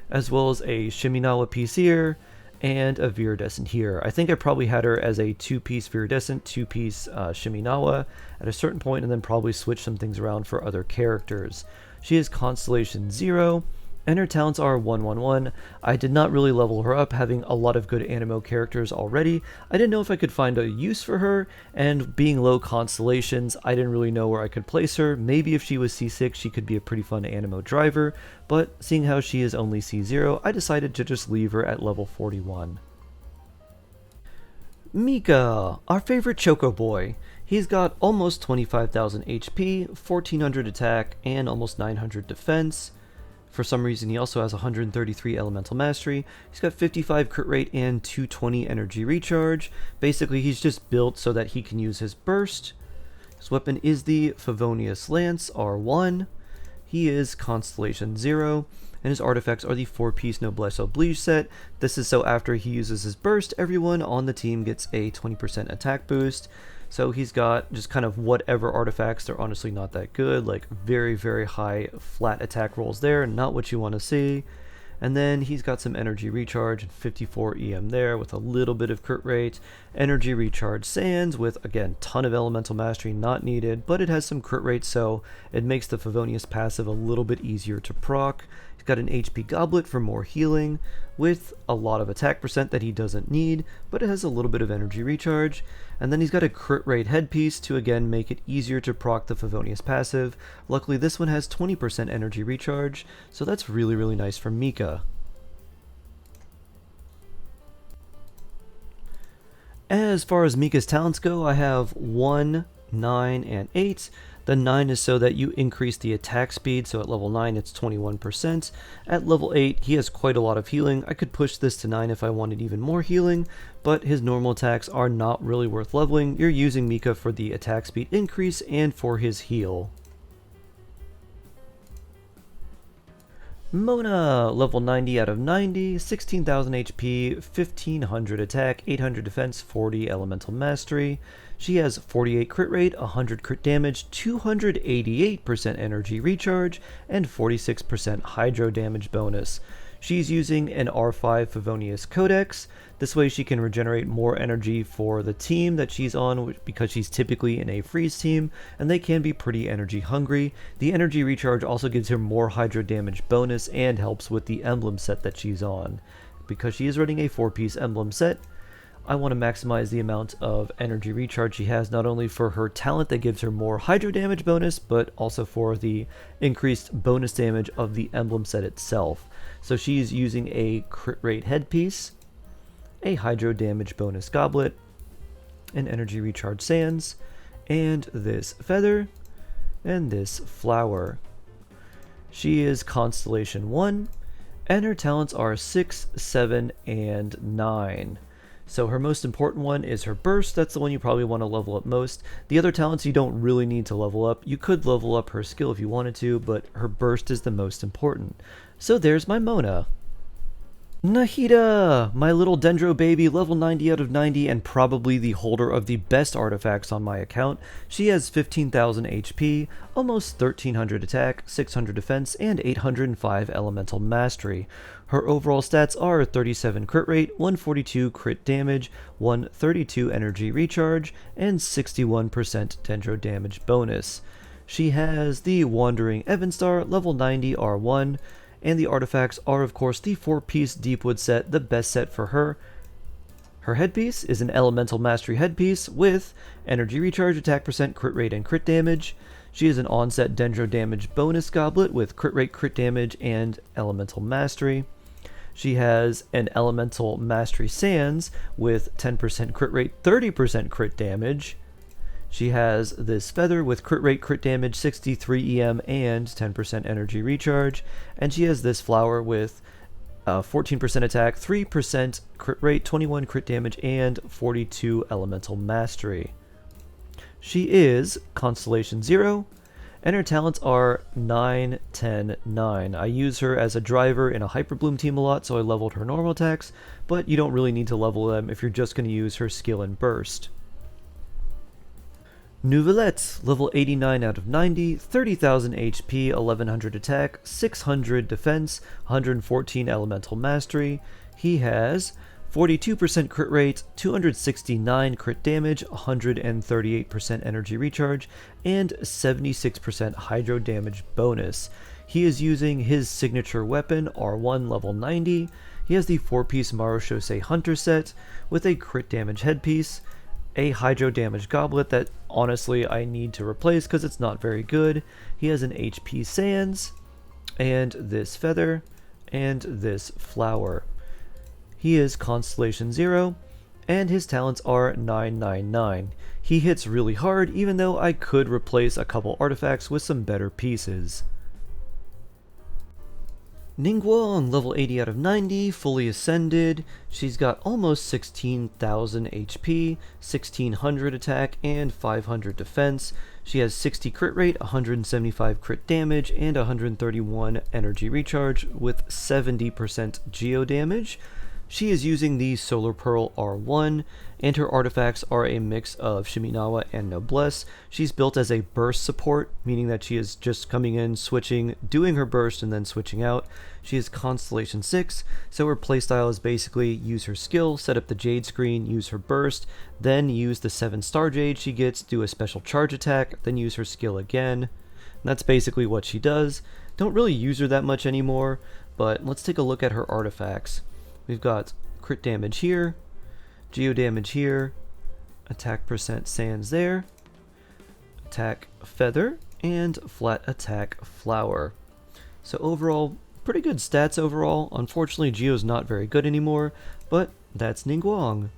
as well as a Shiminawa piece here, and a Viridescent here. I think I probably had her as a 2-piece Viridescent, 2-piece Shiminawa at a certain point, and then probably switch some things around for other characters. She is Constellation 0, and her talents are 111. I did not really level her up, having a lot of good animo characters already. I didn't know if I could find a use for her, and being low constellations, I didn't really know where I could place her. Maybe if she was C6, she could be a pretty fun animo driver, but seeing how she is only C0, I decided to just leave her at level 41. Mika, our favorite Choco Boy. He's got almost 25,000 HP, 1400 attack, and almost 900 defense. For some reason, he also has 133 elemental mastery. He's got 55 crit rate and 220 energy recharge. Basically, he's just built so that he can use his burst. His weapon is the Favonius Lance R1. He is Constellation 0, and his artifacts are the 4-piece Noblesse Oblige set. This is so after he uses his burst, everyone on the team gets a 20% attack boost. So he's got just kind of whatever artifacts. They're honestly not that good, like very, very high flat attack rolls there, not what you want to see. And then he's got some energy recharge and 54 EM there with a little bit of crit rate. Energy recharge sands with, again, ton of elemental mastery not needed, but it has some crit rate, so it makes the Favonius passive a little bit easier to proc. He's got an HP goblet for more healing with a lot of attack percent that he doesn't need, but it has a little bit of energy recharge. And then he's got a crit rate headpiece to again make it easier to proc the Favonius passive. Luckily this one has 20% energy recharge, so that's really, really nice for Mika. As far as Mika's talents go, I have 1, 9, and 8. The 9 is so that you increase the attack speed, so at level 9 it's 21%. At level 8 he has quite a lot of healing. I could push this to 9 if I wanted even more healing, but his normal attacks are not really worth leveling. You're using Mika for the attack speed increase and for his heal. Mona, level 90 out of 90, 16,000 HP, 1500 attack, 800 defense, 40 elemental mastery. She has 48 crit rate, 100 crit damage, 288% energy recharge, and 46% hydro damage bonus. She's using an R5 Favonius Codex. This way she can regenerate more energy for the team that she's on because she's typically in a freeze team, and they can be pretty energy hungry. The energy recharge also gives her more hydro damage bonus and helps with the emblem set that she's on. Because she is running a 4-piece emblem set, I want to maximize the amount of energy recharge she has, not only for her talent that gives her more hydro damage bonus, but also for the increased bonus damage of the emblem set itself. So she's using a crit rate headpiece, a hydro damage bonus goblet, an energy recharge sands, and this feather, and this flower. She is Constellation 1, and her talents are 6, 7, and 9. So her most important one is her burst. That's the one you probably want to level up most. The other talents you don't really need to level up. You could level up her skill if you wanted to, but her burst is the most important. So there's my Mona. Nahida! My little Dendro baby, level 90 out of 90, and probably the holder of the best artifacts on my account. She has 15,000 HP, almost 1300 attack, 600 defense, and 805 elemental mastery. Her overall stats are 37 crit rate, 142 crit damage, 132 energy recharge, and 61% Dendro damage bonus. She has the Wandering Evenstar, level 90 R1, and the artifacts are of course the 4-piece Deepwood set, the best set for her. Her headpiece is an Elemental Mastery headpiece with energy recharge, attack percent, crit rate, and crit damage. She is an onset Dendro damage bonus goblet with crit rate, crit damage, and Elemental Mastery. She has an Elemental Mastery Sands with 10% crit rate, 30% crit damage. She has this feather with crit rate, crit damage, 63 EM, and 10% energy recharge. And she has this flower with 14% attack, 3% crit rate, 21 crit damage, and 42 elemental mastery. She is Constellation 0, and her talents are 9, 10, 9. I use her as a driver in a Hyper Bloom team a lot, so I leveled her normal attacks, but you don't really need to level them if you're just going to use her skill and burst. Neuvillette, level 89 out of 90, 30,000 HP, 1100 attack, 600 defense, 114 elemental mastery. He has 42% crit rate, 269 crit damage, 138% energy recharge, and 76% hydro damage bonus. He is using his signature weapon, R1 level 90. He has the 4-piece Marushosei Hunter set with a crit damage headpiece, a hydro damage goblet that honestly I need to replace because it's not very good. He has an HP Sands, and this feather, and this flower. He is Constellation 0, and his talents are 999. He hits really hard, even though I could replace a couple artifacts with some better pieces. Ninguang, level 80 out of 90, fully ascended. She's got almost 16,000 HP, 1600 attack, and 500 defense. She has 60 crit rate, 175 crit damage, and 131 energy recharge with 70% geo damage. She is using the Solar Pearl R1, and her artifacts are a mix of Shiminawa and Noblesse. She's built as a burst support, meaning that she is just coming in, switching, doing her burst, and then switching out. She is Constellation 6, so her playstyle is basically use her skill, set up the Jade screen, use her burst, then use the 7-star Jade she gets, do a special charge attack, then use her skill again. And that's basically what she does. Don't really use her that much anymore, but let's take a look at her artifacts. We've got crit damage here, geo damage here, attack percent sands there, attack feather, and flat attack flower. So overall, pretty good stats overall. Unfortunately, geo's not very good anymore, but that's Ninguang.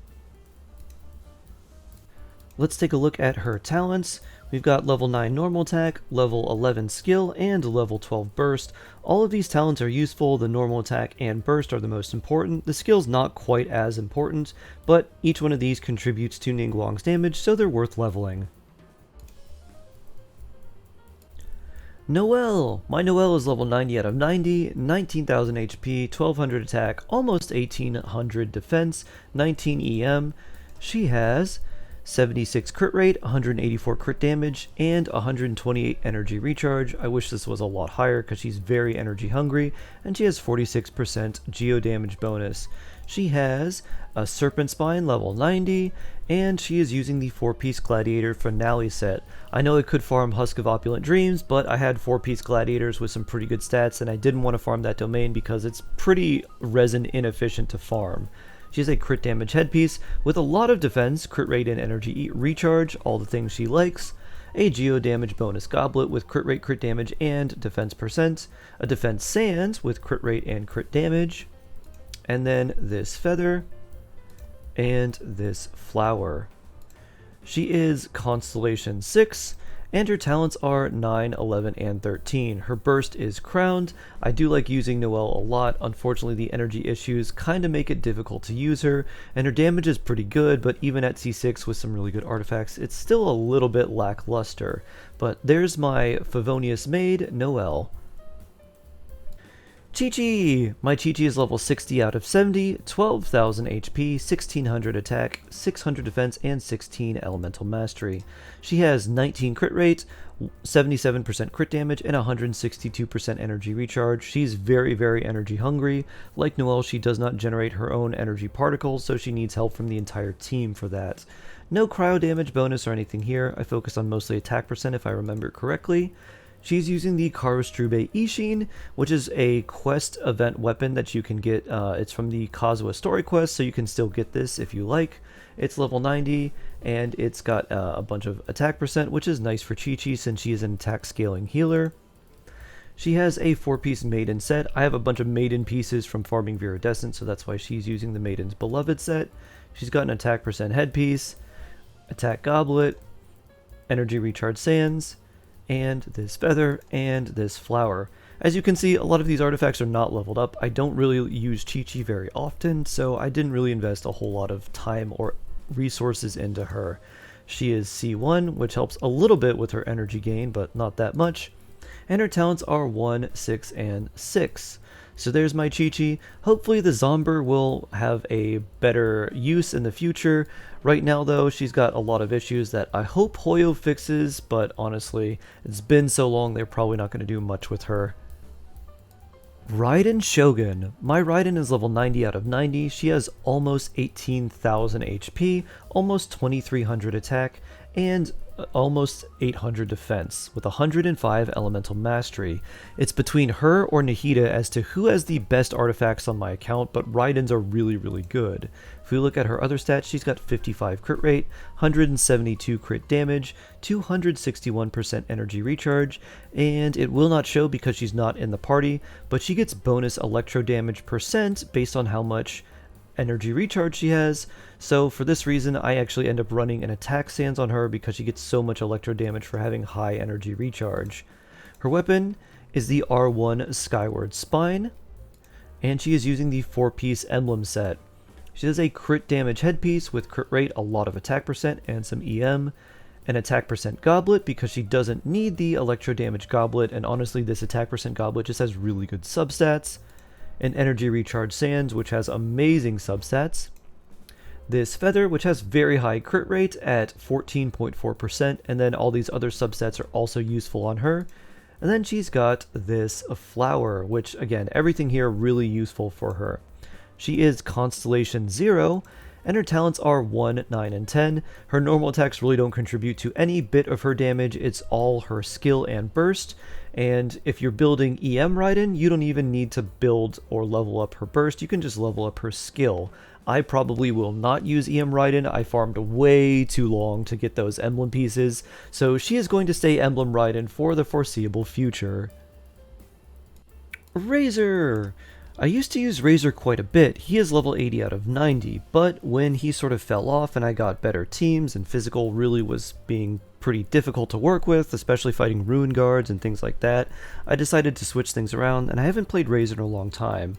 Let's take a look at her talents. We've got level 9 normal attack, level 11 skill, and level 12 burst. All of these talents are useful. The normal attack and burst are the most important. The skill's not quite as important, but each one of these contributes to Ninguang's damage, so they're worth leveling. Noelle! My Noelle is level 90 out of 90, 19,000 HP, 1200 attack, almost 1800 defense, 19 EM. She has 76 crit rate, 184 crit damage, and 128 energy recharge. I wish this was a lot higher because she's very energy hungry, and she has 46% geo damage bonus. She has a Serpent Spine level 90, and she is using the 4-piece Gladiator Finale set. I know I could farm Husk of Opulent Dreams, but I had 4-piece Gladiators with some pretty good stats, and I didn't want to farm that domain because it's pretty resin inefficient to farm. She has a crit damage headpiece with a lot of defense, crit rate, and energy recharge, all the things she likes. A geo damage bonus goblet with crit rate, crit damage, and defense percent. A defense sands with crit rate and crit damage. And then this feather and this flower. She is Constellation 6, and her talents are 9, 11, and 13. Her burst is crowned. I do like using Noelle a lot. Unfortunately, the energy issues kind of make it difficult to use her, and her damage is pretty good, but even at C6 with some really good artifacts, it's still a little bit lackluster. But there's my Favonius maid, Noelle. Qiqi! My Qiqi is level 60 out of 70, 12,000 HP, 1600 attack, 600 defense, and 16 elemental mastery. She has 19 crit rate, 77% crit damage, and 162% energy recharge. She's very, very energy hungry. Like Noelle, she does not generate her own energy particles, so she needs help from the entire team for that. No cryo damage bonus or anything here. I focus on mostly attack percent if I remember correctly. She's using the Karustrube Ishin, which is a quest event weapon that you can get. It's from the Kazuha story quest, so you can still get this if you like. It's level 90, and it's got a bunch of attack percent, which is nice for Qiqi since she is an attack scaling healer. She has a 4-piece Maiden set. I have a bunch of Maiden pieces from farming Viridescent, so that's why she's using the Maiden's Beloved set. She's got an attack percent headpiece, attack goblet, energy recharge sands, and this feather, and this flower. As you can see, a lot of these artifacts are not leveled up. I don't really use Qiqi very often, so I didn't really invest a whole lot of time or resources into her. She is C1, which helps a little bit with her energy gain, but not that much. And her talents are 1, 6, and 6. So there's my Qiqi. Hopefully the Zomber will have a better use in the future. Right now though, she's got a lot of issues that I hope Hoyo fixes, but honestly, it's been so long they're probably not going to do much with her. Raiden Shogun. My Raiden is level 90 out of 90. She has almost 18,000 HP, almost 2,300 attack, and almost 800 defense, with 105 elemental mastery. It's between her or Nahida as to who has the best artifacts on my account, but Raiden's are really, really good. If we look at her other stats, she's got 55 crit rate, 172 crit damage, 261% energy recharge, and it will not show because she's not in the party, but she gets bonus electro damage percent based on how much energy recharge she has. So for this reason, I actually end up running an attack sands on her because she gets so much electro damage for having high energy recharge. Her weapon is the R1 Skyward Spine, and she is using the 4-piece emblem set. She has a crit damage headpiece with crit rate, a lot of attack percent, and some EM. An attack percent goblet because she doesn't need the electro damage goblet, and honestly this attack percent goblet just has really good substats. An energy recharge sands, which has amazing substats. This feather, which has very high crit rate at 14.4%, and then all these other substats are also useful on her. And then she's got this flower, which again, everything here really useful for her. She is Constellation 0, and her talents are 1, 9, and 10. Her normal attacks really don't contribute to any bit of her damage, it's all her skill and burst. And if you're building EM Raiden, you don't even need to build or level up her burst, you can just level up her skill. I probably will not use EM Raiden, I farmed way too long to get those emblem pieces, so she is going to stay Emblem Raiden for the foreseeable future. Razor! I used to use Razor quite a bit. He is level 80 out of 90, but when he sort of fell off and I got better teams and physical really was being pretty difficult to work with, especially fighting Ruin Guards and things like that, I decided to switch things around, and I haven't played Razor in a long time.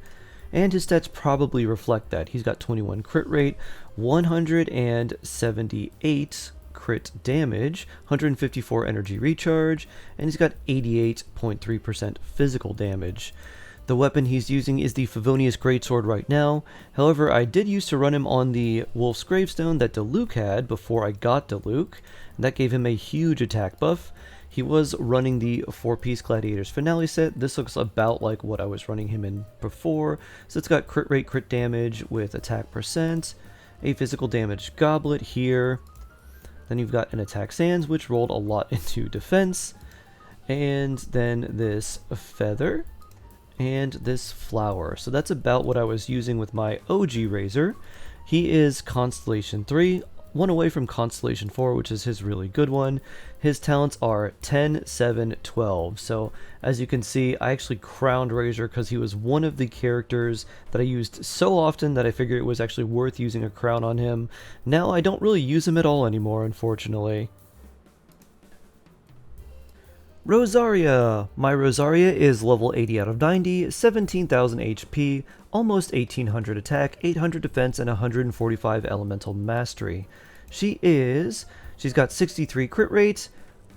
And his stats probably reflect that. He's got 21 crit rate, 178 crit damage, 154 energy recharge, and he's got 88.3% physical damage. The weapon he's using is the Favonius Greatsword right now. However, I did used to run him on the Wolf's Gravestone that Diluc had before I got Diluc, and that gave him a huge attack buff. He was running the 4-piece Gladiator's Finale set. This looks about like what I was running him in before. So it's got crit rate, crit damage with attack percent, a physical damage goblet here. Then you've got an attack sands, which rolled a lot into defense. And then this feather. And this flower. So that's about what I was using with my OG Razor. He is Constellation 3, one away from Constellation 4, which is his really good one. His talents are 10, 7, 12. So as you can see, I actually crowned Razor because he was one of the characters that I used so often that I figured it was actually worth using a crown on him. Now I don't really use him at all anymore, unfortunately. Rosaria! My Rosaria is level 80 out of 90, 17,000 HP, almost 1800 attack, 800 defense, and 145 elemental mastery. She's got 63 crit rate,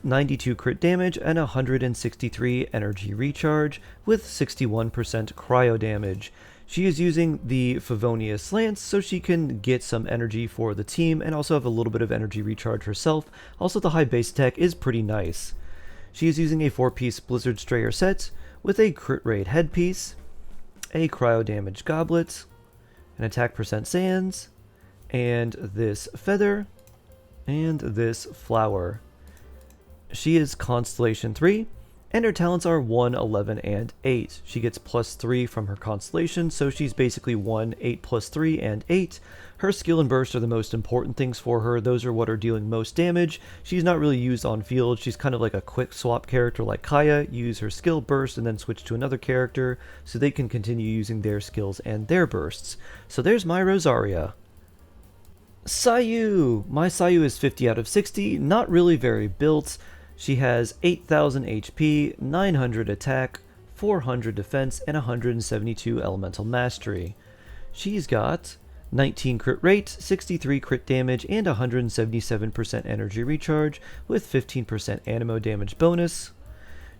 92 crit damage and 163 energy recharge with 61% cryo damage. She is using the Favonius Lance so she can get some energy for the team and also have a little bit of energy recharge herself. Also, the high base attack is pretty nice. She is using a 4-piece Blizzard Strayer set with a crit rate headpiece, a cryo damage goblet, an attack percent sands, and this feather, and this flower. She is Constellation 3, and her talents are 1, 11, and 8. She gets +3 from her constellation, so she's basically 1, 8 plus 3, and 8. Her skill and burst are the most important things for her. Those are what are dealing most damage. She's not really used on field. She's kind of like a quick swap character like Kaeya. Use her skill burst and then switch to another character so they can continue using their skills and their bursts. So there's my Rosaria. Sayu! My Sayu is 50 out of 60, not really very built. She has 8,000 HP, 900 attack, 400 defense, and 172 elemental mastery. She's got 19 crit rate, 63 crit damage, and 177% energy recharge with 15% animo damage bonus.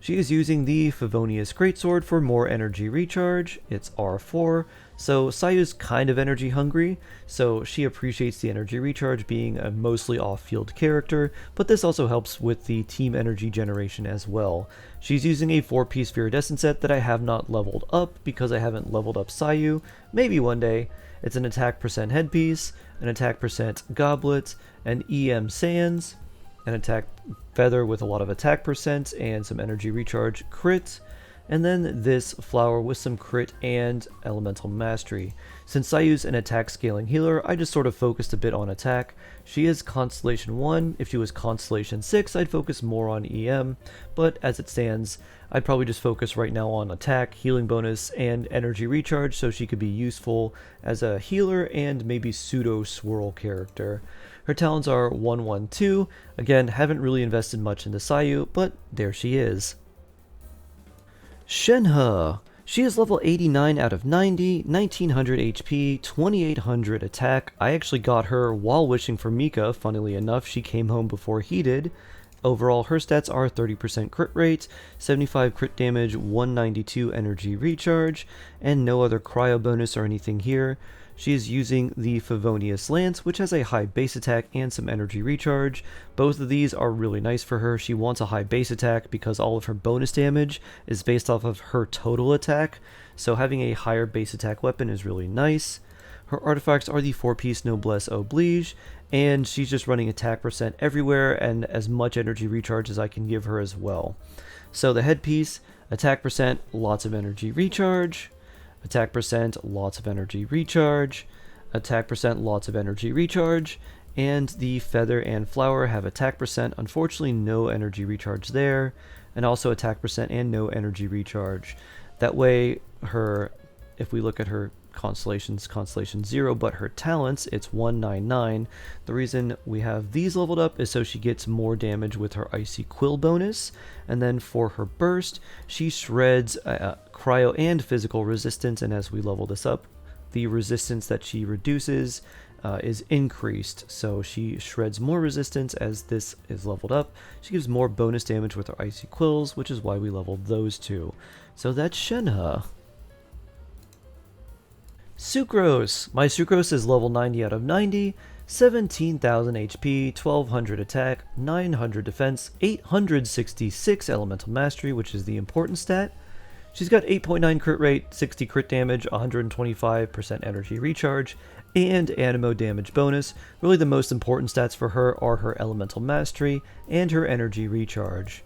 She is using the Favonius Greatsword for more energy recharge. It's R4, so Sayu's kind of energy hungry, so she appreciates the energy recharge being a mostly off-field character, but this also helps with the team energy generation as well. She's using a 4-piece Viridescent set that I have not leveled up because I haven't leveled up Sayu. Maybe one day. It's an attack percent headpiece, an attack percent goblet, an EM sands, an attack feather with a lot of attack percent and some energy recharge crit, and then this flower with some crit and elemental mastery. Since Sayu's an attack scaling healer, I just sort of focused a bit on attack. She is Constellation 1. If she was Constellation 6, I'd focus more on EM, but as it stands, I'd probably just focus right now on attack, healing bonus, and energy recharge so she could be useful as a healer and maybe pseudo swirl character. Her talents are 1, 1, 2. Again, haven't really invested much into Sayu, but there she is. Shenhe. She is level 89 out of 90, 1900 HP, 2800 attack. I actually got her while wishing for Mika. Funnily enough, she came home before he did. Overall, her stats are 30% crit rate, 75 crit damage, 192 energy recharge, and no other cryo bonus or anything here. She is using the Favonius Lance, which has a high base attack and some energy recharge. Both of these are really nice for her. She wants a high base attack because all of her bonus damage is based off of her total attack, so having a higher base attack weapon is really nice. Her artifacts are the 4-piece Noblesse Oblige, and she's just running attack percent everywhere and as much energy recharge as I can give her as well. So the headpiece, attack percent, lots of energy recharge. Attack percent, lots of energy recharge. Attack percent, lots of energy recharge. And the feather and flower have attack percent, unfortunately no energy recharge there. And also attack percent and no energy recharge. That way, if we look at her constellations, Constellation 0, but her talents, it's 199. The reason we have these leveled up is so she gets more damage with her Icy Quill bonus, and then for her burst, she shreds cryo and physical resistance, and as we level this up, the resistance that she reduces is increased, so she shreds more resistance as this is leveled up. She gives more bonus damage with her Icy Quills, which is why we leveled those two. So that's Shenhe. Sucrose. My Sucrose is level 90 out of 90, 17,000 HP, 1200 attack, 900 defense, 866 elemental mastery, which is the important stat. She's got 8.9 crit rate, 60 crit damage, 125% energy recharge, and animo damage bonus. Really the most important stats for her are her elemental mastery and her energy recharge.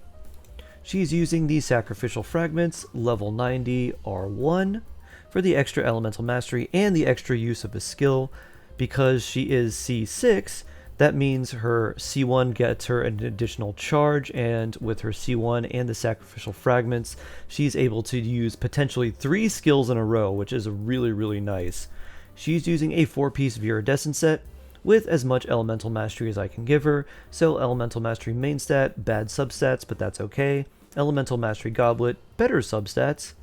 She's using the sacrificial fragments, level 90 R1. For the extra elemental mastery and the extra use of a skill. Because she is C6, that means her C1 gets her an additional charge, and with her C1 and the sacrificial fragments, she's able to use potentially 3 skills in a row, which is really, really nice. She's using a 4-piece Viridescent set with as much elemental mastery as I can give her, so elemental mastery main stat, bad substats, but that's okay. Elemental mastery goblet, better substats.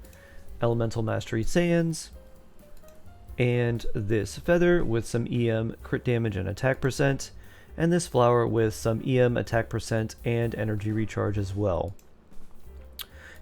Elemental Mastery Sands, and this feather with some EM, crit damage, and attack percent, and this flower with some EM attack percent and energy recharge as well.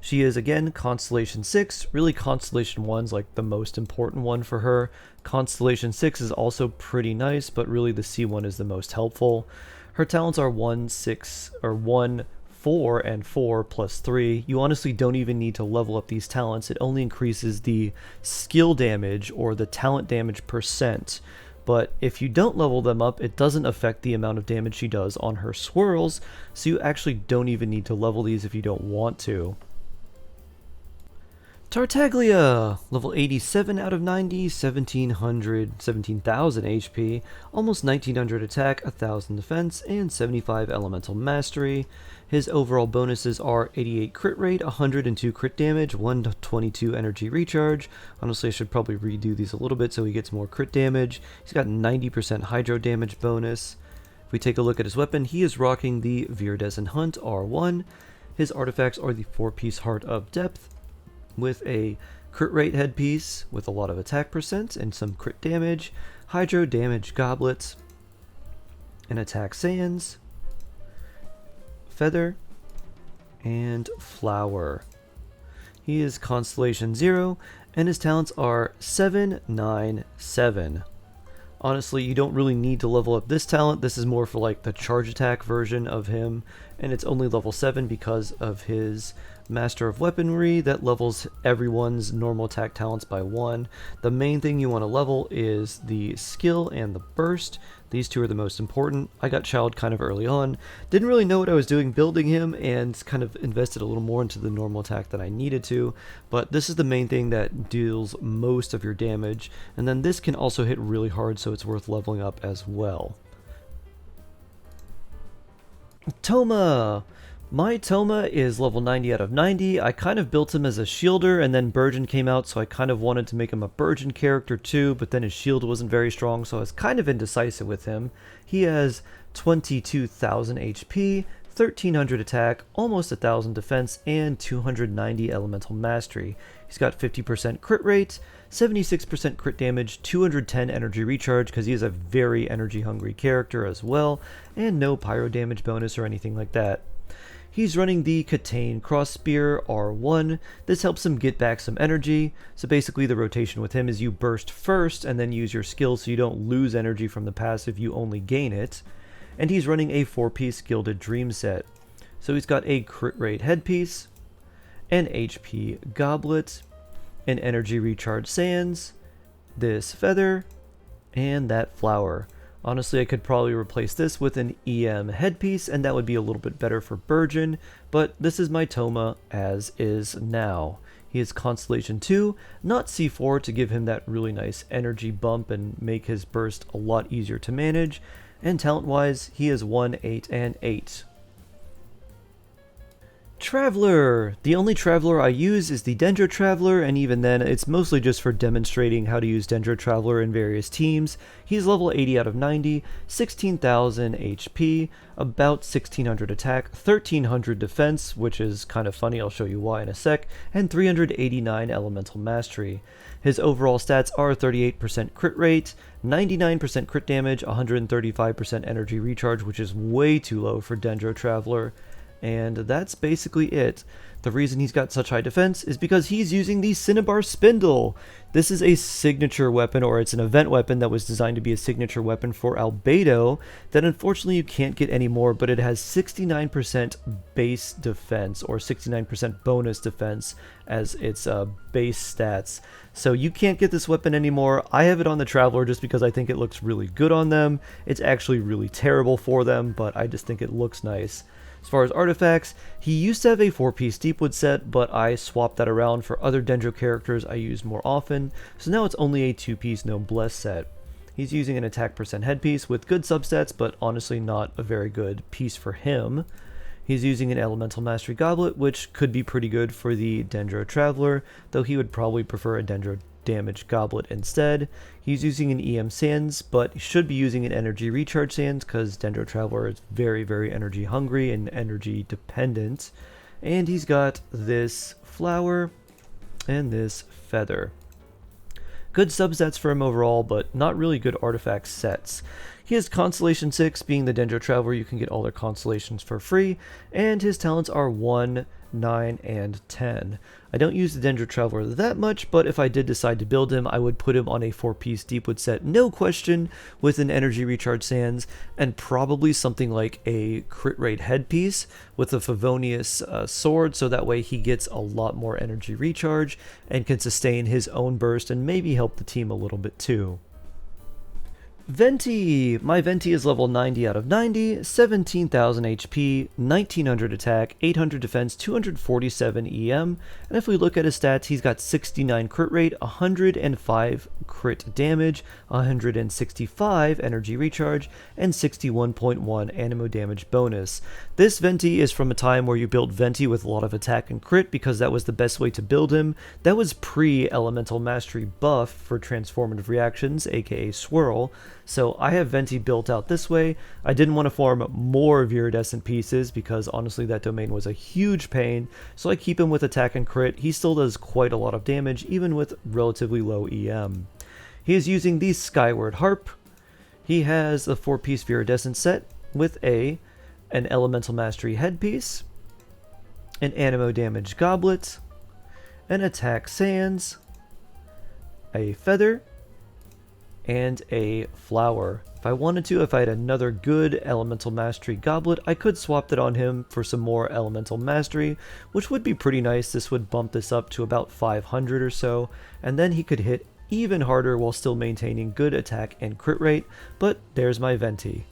She is again Constellation 6, really Constellation 1's like the most important one for her. Constellation 6 is also pretty nice, but really the C1 is the most helpful. Her talents are 1, 6, or 1, 4, and 4 plus 3. You honestly don't even need to level up these talents. It only increases the skill damage or the talent damage percent. But if you don't level them up, it doesn't affect the amount of damage she does on her swirls, so you actually don't even need to level these if you don't want to. Tartaglia, level 87 out of 90, 17,000 HP, almost 1900 attack, 1000 defense, and 75 elemental mastery. His overall bonuses are 88 crit rate, 102 crit damage, 122 energy recharge. Honestly, I should probably redo these a little bit so he gets more crit damage. He's got 90% hydro damage bonus. If we take a look at his weapon, he is rocking the Viridescent Hunt R1. His artifacts are the 4-piece Heart of Depth, with a crit rate headpiece with a lot of attack percent and some crit damage, hydro damage goblet, an attack sands, feather, and flower. He is Constellation 0, and his talents are 7, 9, 7. Honestly, you don't really need to level up this talent. This is more for like the charge attack version of him, and it's only level 7 because of his Master of Weaponry that levels everyone's normal attack talents by 1. The main thing you want to level is the skill and the burst. These two are the most important. I got Child kind of early on, didn't really know what I was doing building him, and kind of invested a little more into the normal attack than I needed to, but this is the main thing that deals most of your damage, and then this can also hit really hard, so it's worth leveling up as well. Thoma! My Thoma is level 90 out of 90. I kind of built him as a shielder, and then Burgeon came out, so I kind of wanted to make him a Burgeon character too, but then his shield wasn't very strong, so I was kind of indecisive with him. He has 22,000 HP, 1300 attack, almost 1000 defense, and 290 elemental mastery. He's got 50% crit rate, 76% crit damage, 210 energy recharge because he is a very energy hungry character as well, and no pyro damage bonus or anything like that. He's running the Katane Crossspear R1. This helps him get back some energy. So basically the rotation with him is you burst first and then use your skill so you don't lose energy from the passive, you only gain it. And he's running a 4-piece Gilded Dream set. So he's got a crit rate headpiece, an HP goblet, an energy recharge sands, this feather, and that flower. Honestly, I could probably replace this with an EM headpiece, and that would be a little bit better for Burgeon, but this is my Thoma as is now. He is Constellation 2, not C4 to give him that really nice energy bump and make his burst a lot easier to manage, and talent-wise, he is 1, 8, and 8. Traveler! The only Traveler I use is the Dendro Traveler, and even then it's mostly just for demonstrating how to use Dendro Traveler in various teams. He's level 80 out of 90, 16,000 HP, about 1600 attack, 1300 defense, which is kind of funny, I'll show you why in a sec, and 389 elemental mastery. His overall stats are 38% crit rate, 99% crit damage, 135% energy recharge, which is way too low for Dendro Traveler. And that's basically it. The reason he's got such high defense is because he's using the Cinnabar Spindle. This is a signature weapon, or it's an event weapon that was designed to be a signature weapon for Beidou that unfortunately you can't get anymore, but it has 69% base defense, or 69% bonus defense as its base stats. So you can't get this weapon anymore. I have it on the Traveler just because I think it looks really good on them. It's actually really terrible for them, but I just think it looks nice. As far as artifacts, he used to have a 4-piece Deepwood set, but I swapped that around for other Dendro characters I use more often, so now it's only a 2-piece Noblesse set. He's using an attack percent headpiece with good substats, but honestly not a very good piece for him. He's using an Elemental Mastery Goblet, which could be pretty good for the Dendro Traveler, though he would probably prefer a Dendro Damage Goblet instead. He's using an EM Sands, but he should be using an Energy Recharge Sands because Dendro Traveler is very, very energy hungry and energy dependent. And he's got this flower and this feather. Good subsets for him overall, but not really good artifact sets. He has Constellation 6, being the Dendro Traveler, you can get all their constellations for free, and his talents are 1, 9, and 10. I don't use the Dendro Traveler that much, but if I did decide to build him, I would put him on a 4-piece Deepwood set, no question, with an Energy Recharge Sands, and probably something like a crit rate headpiece with a Favonius sword, so that way he gets a lot more energy recharge and can sustain his own burst and maybe help the team a little bit too. Venti! My Venti is level 90 out of 90, 17,000 HP, 1900 attack, 800 defense, 247 EM, and if we look at his stats, he's got 69 crit rate, 105 crit damage, 165 energy recharge, and 61.1 animo damage bonus. This Venti is from a time where you built Venti with a lot of attack and crit because that was the best way to build him. That was pre-Elemental Mastery buff for transformative reactions, aka Swirl. So I have Venti built out this way. I didn't want to farm more Viridescent pieces because honestly that domain was a huge pain, so I keep him with attack and crit. He still does quite a lot of damage even with relatively low EM. He is using the Skyward Harp. He has a 4-piece Viridescent set with an Elemental Mastery headpiece, an Animo Damage Goblet, an Attack Sands, a Feather, and a Flower. If I wanted to, if I had another good Elemental Mastery Goblet, I could swap that on him for some more Elemental Mastery, which would be pretty nice. This would bump this up to about 500 or so, and then he could hit even harder while still maintaining good attack and crit rate, but there's my Venti.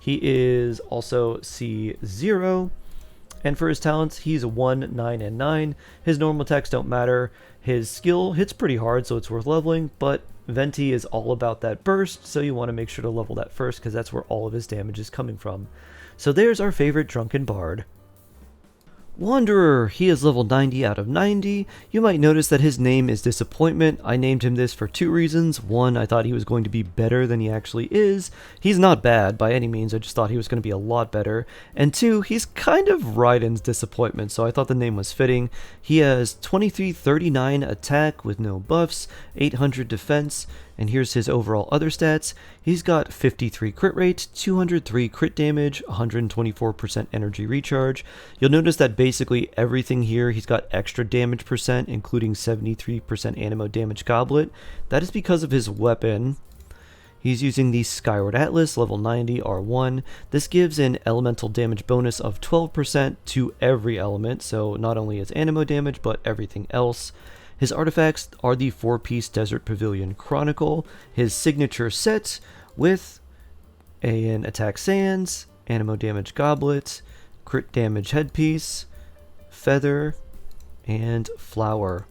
He is also C0, and for his talents, he's 1, 9, and 9. His normal attacks don't matter. His skill hits pretty hard, so it's worth leveling, but Venti is all about that burst, so you want to make sure to level that first because that's where all of his damage is coming from. So there's our favorite Drunken Bard. Wanderer, he is level 90 out of 90. You might notice that his name is Disappointment. I named him this for 2 reasons. One, I thought he was going to be better than he actually is. He's not bad by any means, I just thought he was going to be a lot better. And 2, he's kind of Raiden's Disappointment, so I thought the name was fitting. He has 2339 attack with no buffs, 800 defense, and here's his overall other stats. He's got 53 crit rate, 203 crit damage, 124% energy recharge. You'll notice that basically everything here, he's got extra damage percent, including 73% animo damage goblet. That is because of his weapon. He's using the Skyward Atlas, level 90, R1. This gives an elemental damage bonus of 12% to every element, so not only his animo damage, but everything else. His artifacts are the 4-piece Desert Pavilion Chronicle, his signature set with an Attack Sands, Animo Damage Goblet, Crit Damage Headpiece, Feather, and Flower.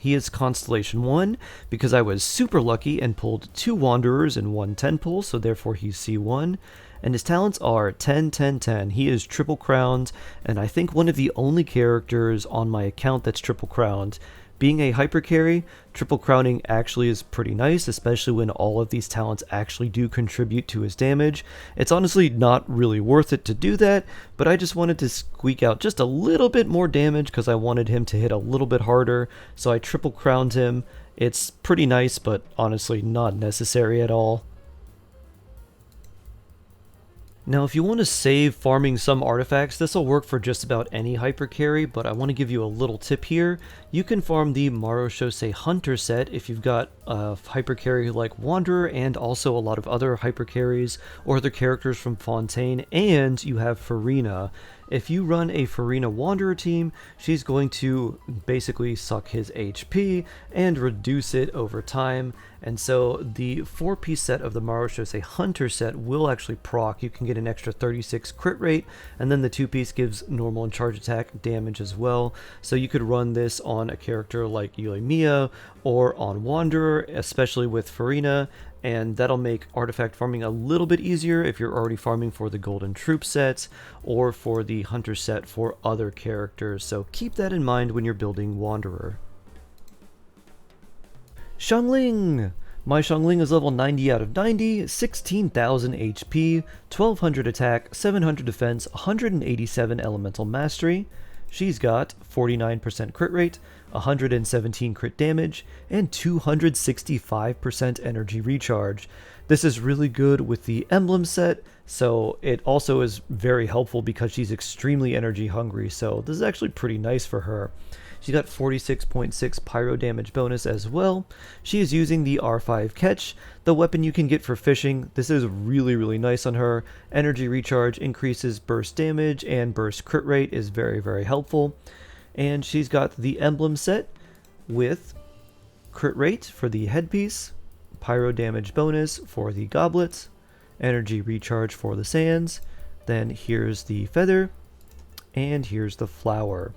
He is Constellation 1 because I was super lucky and pulled 2 Wanderers in 1 10 pull, so therefore he's C1. And his talents are 10, 10, 10. He is triple crowned, and I think one of the only characters on my account that's triple crowned. Being a hyper carry, triple crowning actually is pretty nice, especially when all of these talents actually do contribute to his damage. It's honestly not really worth it to do that, but I just wanted to squeak out just a little bit more damage because I wanted him to hit a little bit harder, so I triple crowned him. It's pretty nice, but honestly not necessary at all. Now, if you want to save farming some artifacts, this will work for just about any hyper carry, but I want to give you a little tip here. You can farm the Marushosei Hunter set if you've got a hyper carry like Wanderer and also a lot of other hyper carries or other characters from Fontaine, and you have Furina. If you run a Furina Wanderer team, she's going to basically suck his HP and reduce it over time. And so the 4-piece set of the Marushosei Hunter set will actually proc. You can get an extra 36 crit rate, and then the 2-piece gives normal and charge attack damage as well. So you could run this on a character like Yuimiya or on Wanderer, especially with Furina, and that'll make artifact farming a little bit easier if you're already farming for the Golden Troop sets or for the Hunter set for other characters. So keep that in mind when you're building Wanderer. Xiangling! My Xiangling is level 90 out of 90, 16,000 HP, 1200 attack, 700 defense, 187 elemental mastery. She's got 49% crit rate, 117 crit damage, and 265% energy recharge. This is really good with the emblem set, so it also is very helpful because she's extremely energy hungry, so this is actually pretty nice for her. She's got 46.6 pyro damage bonus as well. She is using the R5 catch, the weapon you can get for fishing. This is really nice on her. Energy recharge increases burst damage, and burst crit rate is very helpful. And she's got the emblem set with crit rate for the headpiece, pyro damage bonus for the goblet, energy recharge for the sands. Then here's the feather, and here's the flower.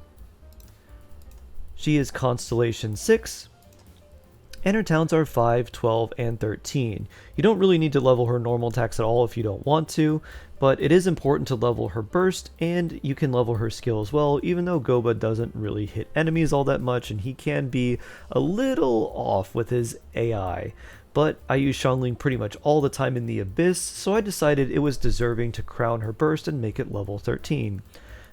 She is Constellation 6, and her talents are 5, 12, and 13. You don't really need to level her normal attacks at all if you don't want to, but it is important to level her burst, and you can level her skill as well, even though Goba doesn't really hit enemies all that much, and he can be a little off with his AI. But I use Xiangling pretty much all the time in the Abyss, so I decided it was deserving to crown her burst and make it level 13.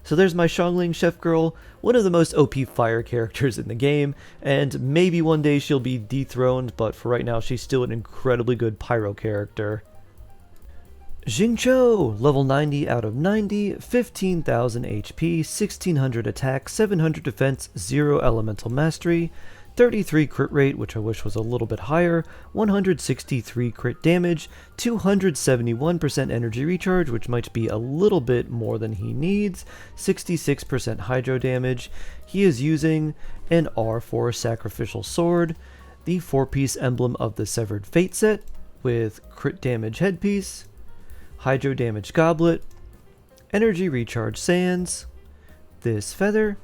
So there's my Xiangling Chef Girl, one of the most OP fire characters in the game, and maybe one day she'll be dethroned, but for right now she's still an incredibly good pyro character. Xingqiu, level 90 out of 90, 15,000 HP, 1600 attack, 700 defense, 0 elemental mastery, 33 crit rate, which I wish was a little bit higher, 163 crit damage, 271% energy recharge, which might be a little bit more than he needs, 66% hydro damage. He is using an R4 sacrificial sword, the 4-piece emblem of the Severed Fate set, with crit damage headpiece, hydro damage goblet, energy recharge sands, this feather,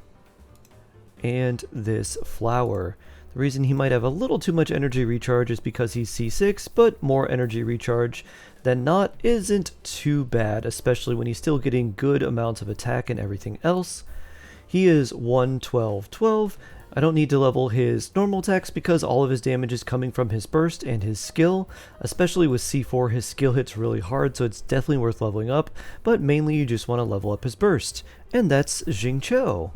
and this flower. The reason he might have a little too much energy recharge is because he's C6, but more energy recharge than not isn't too bad, especially when he's still getting good amounts of attack and everything else. He is 1, 12, 12. I don't need to level his normal attacks because all of his damage is coming from his burst and his skill. Especially with C4, his skill hits really hard, so it's definitely worth leveling up, but mainly you just want to level up his burst. And that's Xingqiu.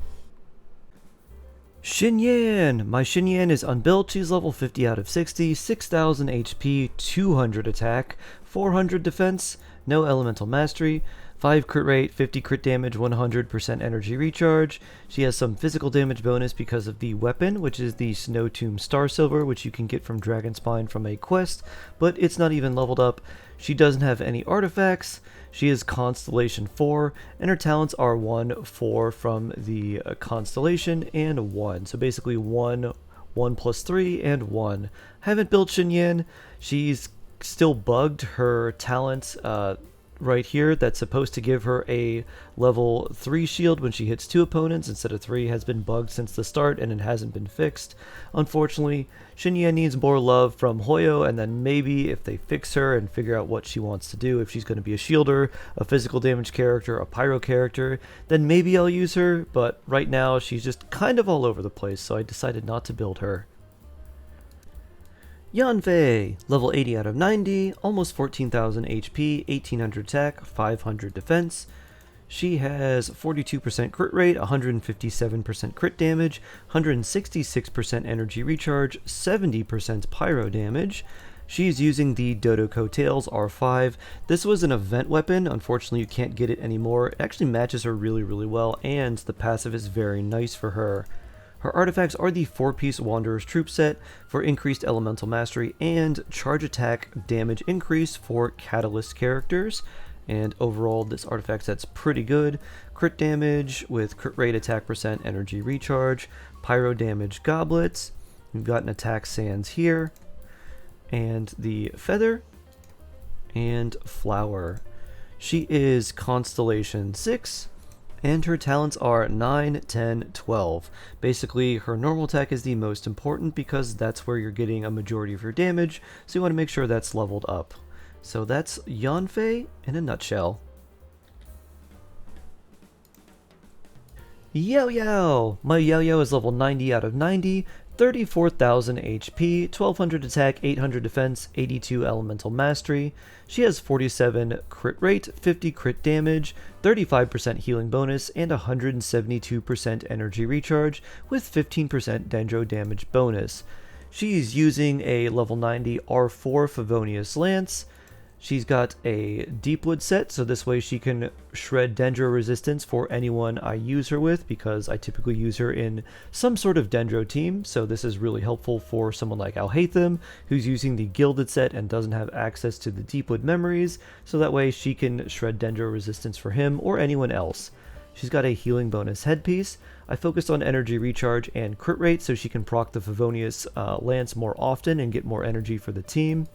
Xinyan! My Xinyan is unbuilt. She's level 50 out of 60, 6000 HP, 200 attack, 400 defense, no elemental mastery, 5 crit rate, 50 crit damage, 100% energy recharge. She has some physical damage bonus because of the weapon, which is the Snow Tomb Star Silver, which you can get from Dragonspine from a quest, but it's not even leveled up. She doesn't have any artifacts. She is Constellation 4, and her talents are 1, 4 from the Constellation, and 1. So basically 1, 1 plus 3, and 1. Haven't built Xinyan. She's still bugged. Her talent right here that's supposed to give her a level 3 shield when she hits 2 opponents instead of 3 has been bugged since the start, and it hasn't been fixed. Unfortunately, Xinyan needs more love from Hoyo, and then maybe if they fix her and figure out what she wants to do, if she's going to be a shielder, a physical damage character, a pyro character, then maybe I'll use her, but right now she's just kind of all over the place, so I decided not to build her. Yanfei, level 80 out of 90, almost 14,000 HP, 1800 attack, 500 defense. She has 42% crit rate, 157% crit damage, 166% energy recharge, 70% pyro damage. She's using the Dodo Coattails R5. This was an event weapon. Unfortunately, you can't get it anymore. It actually matches her really well, and the passive is very nice for her. Her artifacts are the 4-piece Wanderer's Troop set for increased elemental mastery and charge attack damage increase for catalyst characters. And overall, this artifact set's pretty good. Crit damage with crit rate, attack percent, energy recharge, pyro damage goblets. We've got an attack sands here, and the feather, and flower. She is Constellation 6. And her talents are 9, 10, 12. Basically, her normal attack is the most important because that's where you're getting a majority of your damage, so you want to make sure that's leveled up. So that's Yanfei in a nutshell. Yao Yao! My Yao Yao is level 90 out of 90, 34,000 HP, 1200 attack, 800 defense, 82 elemental mastery. She has 47 crit rate, 50 crit damage, 35% healing bonus, and 172% energy recharge with 15% dendro damage bonus. She's using a level 90 R4 Favonius Lance. She's got a Deepwood set, so this way she can shred Dendro resistance for anyone I use her with, because I typically use her in some sort of Dendro team, so this is really helpful for someone like Alhaitham, who's using the Gilded set and doesn't have access to the Deepwood memories, so that way she can shred Dendro resistance for him or anyone else. She's got a healing bonus headpiece. I focused on energy recharge and crit rate so she can proc the Favonius Lance more often and get more energy for the team.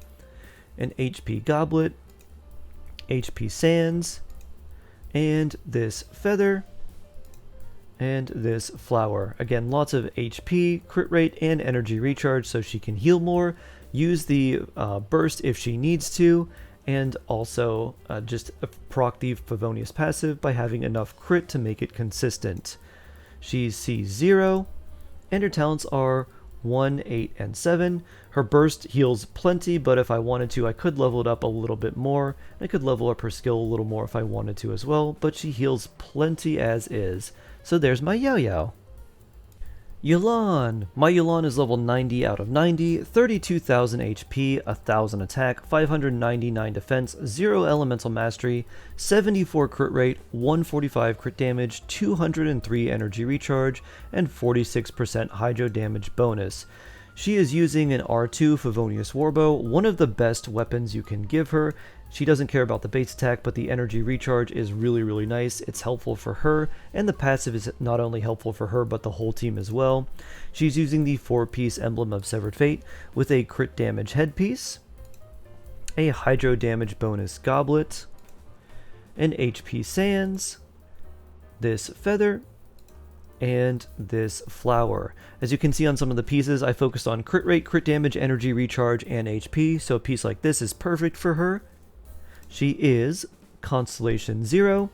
An HP Goblet, HP Sands, and this Feather, and this Flower. Again, lots of HP, crit rate, and energy recharge so she can heal more, use the burst if she needs to, and also just proc the Favonius passive by having enough crit to make it consistent. She's C0, and her talents are 1, 8, and 7. Her burst heals plenty, but if I wanted to, I could level it up a little bit more. I could level up her skill a little more if I wanted to as well, but she heals plenty as is. So there's my Yao Yao. Yu'lon. My Yu'lon is level 90 out of 90, 32,000 HP, 1,000 attack, 599 defense, 0 elemental mastery, 74 crit rate, 145 crit damage, 203 energy recharge, and 46% hydro damage bonus. She is using an R2 Favonius Warbow, one of the best weapons you can give her. She doesn't care about the base attack, but the energy recharge is really nice. It's helpful for her, and the passive is not only helpful for her, but the whole team as well. She's using the 4-piece Emblem of Severed Fate with a crit damage headpiece, a hydro damage bonus goblet, an HP Sands, this Feather, and this Flower. As you can see on some of the pieces, I focused on crit rate, crit damage, energy recharge, and HP, so a piece like this is perfect for her. She is Constellation 0,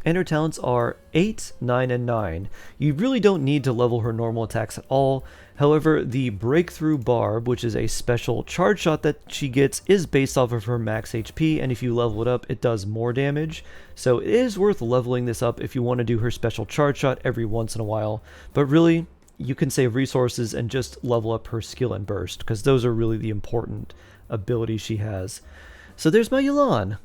and her talents are 8, 9, and 9. You really don't need to level her normal attacks at all. However, the Breakthrough Barb, which is a special charge shot that she gets, is based off of her max HP, and if you level it up, it does more damage. So it is worth leveling this up if you want to do her special charge shot every once in a while. But really, you can save resources and just level up her skill and burst, because those are really the important abilities she has. So there's my Yu'lon.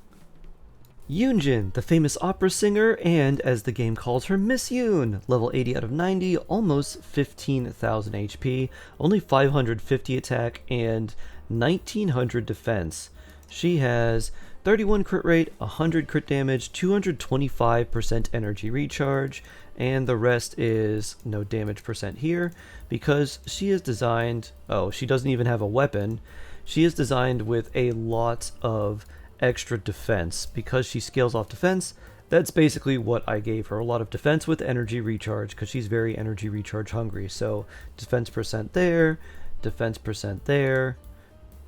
Yunjin, the famous opera singer, and as the game calls her, Miss Yoon, level 80 out of 90, almost 15,000 HP, only 550 attack, and 1900 defense. She has 31 crit rate, 100 crit damage, 225% energy recharge, and the rest is no damage percent here, because she is designed, oh, she doesn't even have a weapon. She is designed with a lot of extra defense. Because she scales off defense, that's basically what I gave her. A lot of defense with energy recharge, because she's very energy recharge hungry. So defense percent there,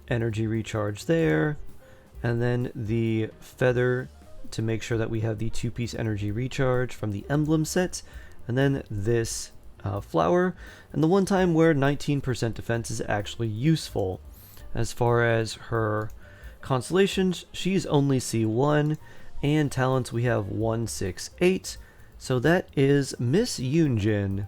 energy recharge there, and then the feather to make sure that we have the 2-piece energy recharge from the emblem set, and then this flower, and the one time where 19% defense is actually useful. As far as her constellations, she's only C1, and talents we have 1, 6, 8. So that is Miss Yunjin.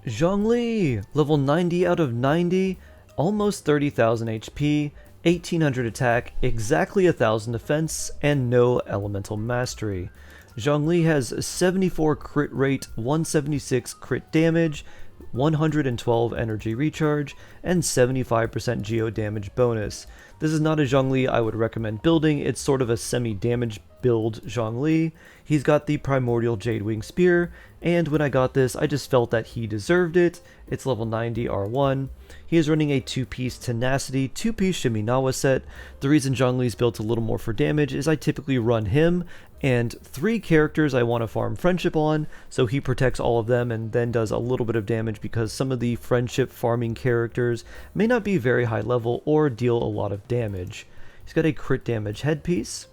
Zhongli, level 90 out of 90, almost 30,000 HP, 1800 attack, exactly 1000 defense, and no elemental mastery. Zhongli has 74 crit rate, 176 crit damage, 112 energy recharge, and 75% geo damage bonus. This is not a Zhongli I would recommend building. It's sort of a semi-damage build Zhongli. He's got the Primordial Jadewing Spear, and when I got this, I just felt that he deserved it. It's level 90 R1. He is running a 2-piece Tenacity, 2-piece Shiminawa set. The reason Zhongli's built a little more for damage is I typically run him and 3 characters I want to farm Friendship on, so he protects all of them and then does a little bit of damage because some of the Friendship farming characters may not be very high level or deal a lot of damage. He's got a crit damage headpiece,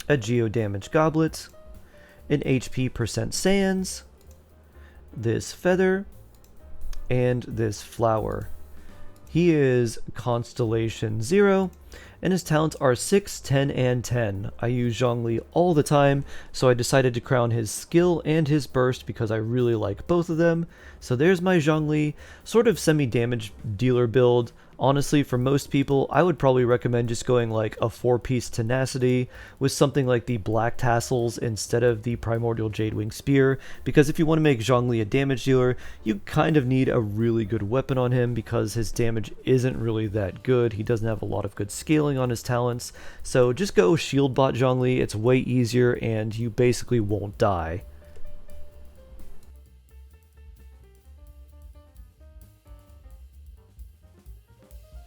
a geo damage goblet, an HP percent sands, this feather, and this flower. He is Constellation 0, and his talents are 6, 10, and 10. I use Zhongli all the time, so I decided to crown his skill and his burst because I really like both of them. So there's my Zhongli, sort of semi-damage dealer build. Honestly, for most people, I would probably recommend just going like a 4-piece tenacity with something like the black tassels instead of the primordial Jadewing spear, because if you want to make Zhongli a damage dealer, you kind of need a really good weapon on him because his damage isn't really that good. He doesn't have a lot of good scaling on his talents, so just go shield bot Zhongli. It's way easier and you basically won't die.